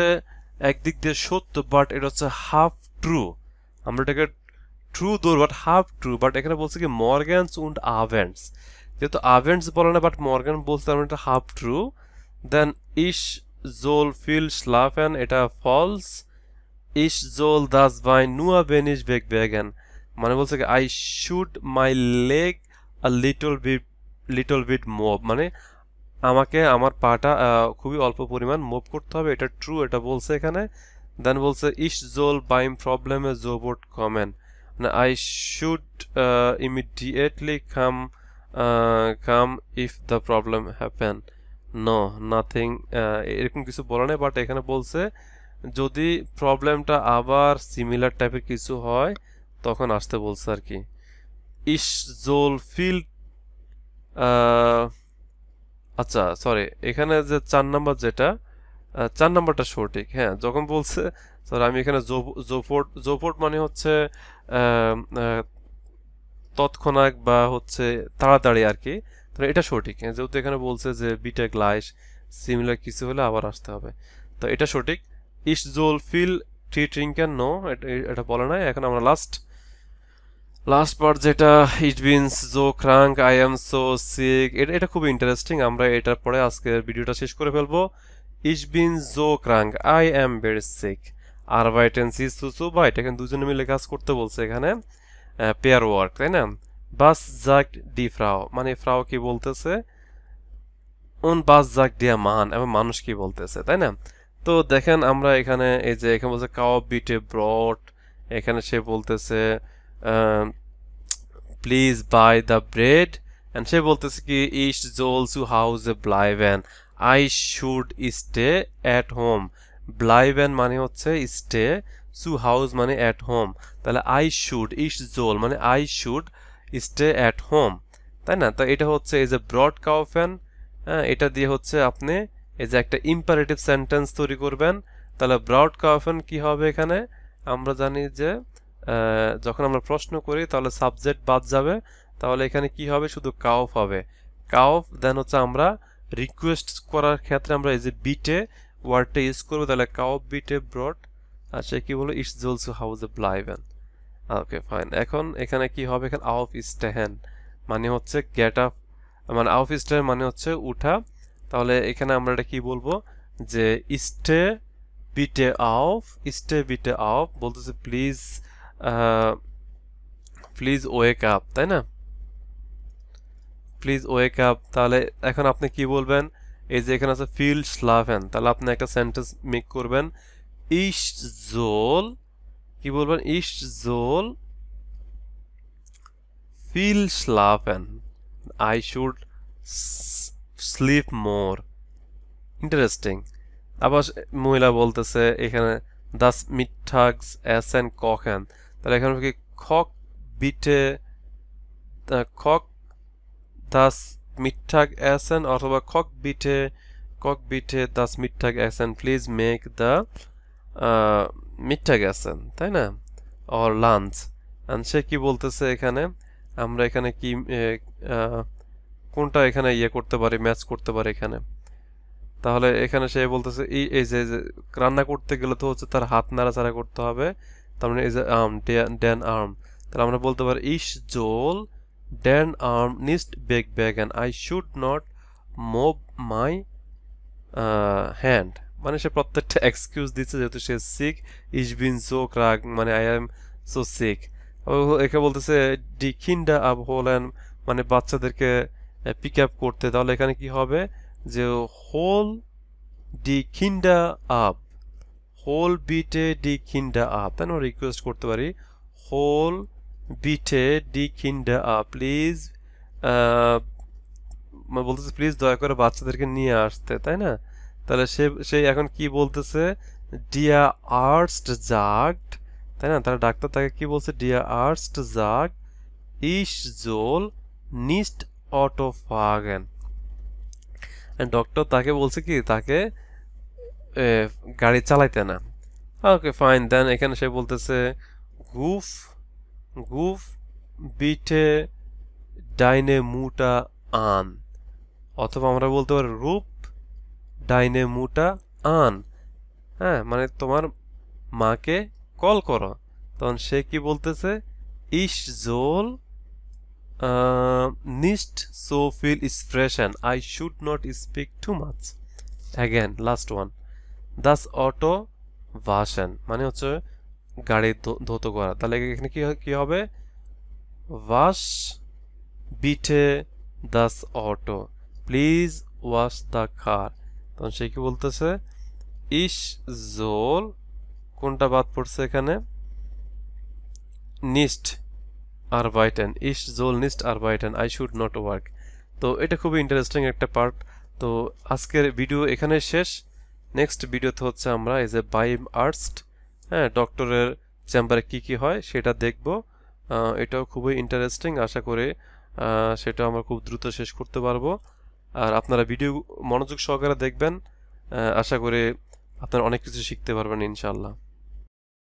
একদিক দিয়ে সত্য, বাট এটা হচ্ছে হাফ ট্রু। আমরা এটাকে ট্রু ধর বাট হাফ ট্রু, বাট এখানে বলছে কি মর্গ্যানস উন্ড আভেন্টস, যেহেতু আভেন্টস বলে না বাট মর্গ্যান বলছে আমরা এটা হাফ ট্রু। দেন ইশ জোল ফিল স্লাফেন, এটা ফলস। ইশ জোল দাস বাই নুয়া বেনিশ বেগ বেগেন, মানে বলছে কি I should my leg a little bit move, মানে আমাকে আমার পাটা খুবই অল্প পরিমাণ মুভ করতে হবে, এটা ট্রু, এটা বলছে এখানে। দেন বলছে ইশ জোল বাইম প্রবলেমে জোবোট কমেন, মানে I should immediately come if the problem happen, no nothing, এরকম কিছু বলে নেই, বাট এখানে বলছে যদি প্রবলেমটা আবার সিমিলার টাইপের কিছু হয় তখন আসতে বলছে আর কি। ইশ জোল ফিল আচ্ছা সরি, এখানে যে 4 নাম্বার যেটা 4 নাম্বারটা সঠিক, হ্যাঁ যখন বলছে সরি আমি এখানে জোফোর্ট মানে হচ্ছে তৎক্ষণাৎ বা হচ্ছে তাড়াতাড়ি আর কি, তো এটা সঠিক, যেহেতু এখানে বলছে যে বিটা গ্লাইস সিমিলার কিছু হলে আবার আসতে হবে, তো এটা সঠিক। ইশ জোল ফিল ট্রি ট্রিঙ্কেন নো, এটা বলে নাই। এখন আমরা লাস্ট লাস্ট পার্ট যেটা ইট বিনস জো ক্রাঙ্ক আই এম সো সিক, এটা খুব ইন্টারেস্টিং। আমরা এটার পরে আজকের ভিডিওটা শেষ করে ফেলবো। ইট বিন জো ক্রাঙ্ক আই এম ভেরি সিক, আরবাইটেন সি সুসু বা এটা এখানে দুজনে মিলে কাজ করতে বলছে এখানে, পেয়ার ওয়ার্ক, তাই না? বাস জাগ ডি ফ্রাও, মানে ফ্রাও কি বলতেছে, উন বাস জাগ দিয়া মান, এবং মানুষ কি বলতেছে, তাই না? তো দেখেন আমরা এখানে এই যে এখানে বলছে কাও বিটে ব্রড, এখানে সে বলতেছে please buy the bread, and সে বলতেছে কি ইস জোল টু হাউস এ ব্লাইভেন I should stay at home. ব্লাইভেন মানে হচ্ছে স্টে, টু হাউস মানে অ্যাট হোম, তাহলে আই শুড, ইস জোল মানে I should stay at home, তাই না? তো এটা হচ্ছে এই যে ব্রড কাউফেন, হ্যাঁ, এটা দিয়ে হচ্ছে আপনি এই যে একটা ইম্পারেটিভ সেন্টেন্স তৈরি করবেন। তাহলে ব্রড কাউফেন কি হবে এখানে, আমরা জানি যে যখন আমরা প্রশ্ন করি তাহলে সাবজেক্ট বাদ যাবে, তাহলে এখানে কি হবে, শুধু কাউফ হবে, কাউফ। দেন হচ্ছে আমরা রিকোয়েস্ট করার ক্ষেত্রে আমরা এই যে বিটে ওয়ার্ডটা ইউজ করবো, তাহলে কাউফ বিটে ব্রড, আর সে কি বলবো ইস জোলসু হাউস এ ব্লাইভেন। ওকে ফাইন, এখন এখানে কি হবে, এখানে আউফ স্টেহেন মানে হচ্ছে গেট আপ, মানে আউফ স্টেহেন মানে হচ্ছে উঠা, তাহলে এখানে আমরা এটা কি বলবো যে স্টে বিটে আউফ, স্টে বিটে আউফ বলতেছে প্লিজ প্লিজ ওয়েক আপ, তাই না? প্লিজ ওয়েক আপ, তাহলে এখন আপনি কি বলবেন, এই যে এখানে আছে ফিল স্লাভেন, তাহলে আপনি একটা সেন্টেন্স মেক করবেন, ইস জোল, কি বলবেন, ইস জোল ফিল স্লাভেন I should sleep more. Interesting. আবার মহিলা বলতেছে এখানে দাস মিঠাগস এসেন কখেন, তাহলে এখানে কি খক বিটে খক দাস মিঠাগ এসেন, অথবা কক বিটে দাস মিঠাগ এসেন প্লিজ মেক দ্য মিঠাগ এসেন, তাই না? অর লাঞ্চ, অ্যান্ড সে কি বলতেছে এখানে, আমরা এখানে কি কোনটা এখানে ইয়ে করতে পারি, ম্যাচ করতে পারি এখানে। তাহলে এখানে সে বলতেছে এই যে রান্না করতে গেলে তো হচ্ছে তার হাত নাড়াচাড়া করতে হবে, তার মানে এই যে আর্ম, ড্যান আর্ম, তাহলে আমরা বলতে পারি ইস জোল ড্যান আর্ম নিস্ট বেগ ব্যাগেন I should not move my hand, মানে সে প্রত্যেকটা এক্সকিউজ দিচ্ছে যেহেতু সে সিক, ইস বিন সো ক্রাক মানে আই এম সো সিক। এখানে বলতেছে ডি কিন্ডা আপ হোলেন মানে বাচ্চাদেরকে পিক আপ করতে, তাহলে এখানে কি হবে যে whole D kinda up, whole বিটে ডি কিন্ডা আপ, তাই না? রিকোয়েস্ট করতে পারি হোল বিটে ডি কিন্ডা আপ প্লিজ, বলতেছে প্লিজ দয়া করে বাচ্চাদেরকে নিয়ে আসতে, তাই না? তাহলে সে এখন কি বলতেছে ডিয়া আর্স্ট জাগড, তাই না? তাহলে ডাক্তার তাকে কি বলছে, ডিয়া আর্স্ট জাগ ইস জোল নিস্ট অটো ফাগেন, ডক্টর তাকে বলছে কি তাকে গাড়ি চালাইতে না। ওকে ফাইন, দেন এখানে সে বলতেছে গুফ গুফ বিটে ডাইনে মুটা আন, অথবা আমরা বলতে পারি রূপ ডাইনে মুটা আন, হ্যাঁ, মানে তোমার মাকে কল করো। তখন সে কি বলতেছে ইস জোল নিস্ট সো ফিল স্প্রেশন I should not speak too much. Again last one দাস অটো ভাষণ মানে হচ্ছে গাড়ি ধৌত করা, তাহলে এখানে কি হবে ওয়াশ বিটে Das auto please wash the car, তখন সে কি বলতেছে ইস জোল, কোনটা বাদ পড়ছে এখানে, নিস্ট আরবাইটেন, ইস জোল নিস্ট আরবাইটেন আই শুড নট ওয়ার্ক। তো এটা খুবই ইন্টারেস্টিং একটা পার্ট। তো আজকের ভিডিও এখানে শেষ। নেক্সট ভিডিওতে হচ্ছে আমরা এই যে বাইম আর্টস, হ্যাঁ, ডক্টরের চেম্বারে কি হয় সেটা দেখব। এটাও খুবই ইন্টারেস্টিং, আশা করি সেটা আমরা খুব দ্রুত শেষ করতে পারবো। আর আপনারা ভিডিও মনোযোগ সহকারে দেখবেন, আশা করি আপনারা অনেক কিছু শিখতে পারবেন ইনশাআল্লাহ।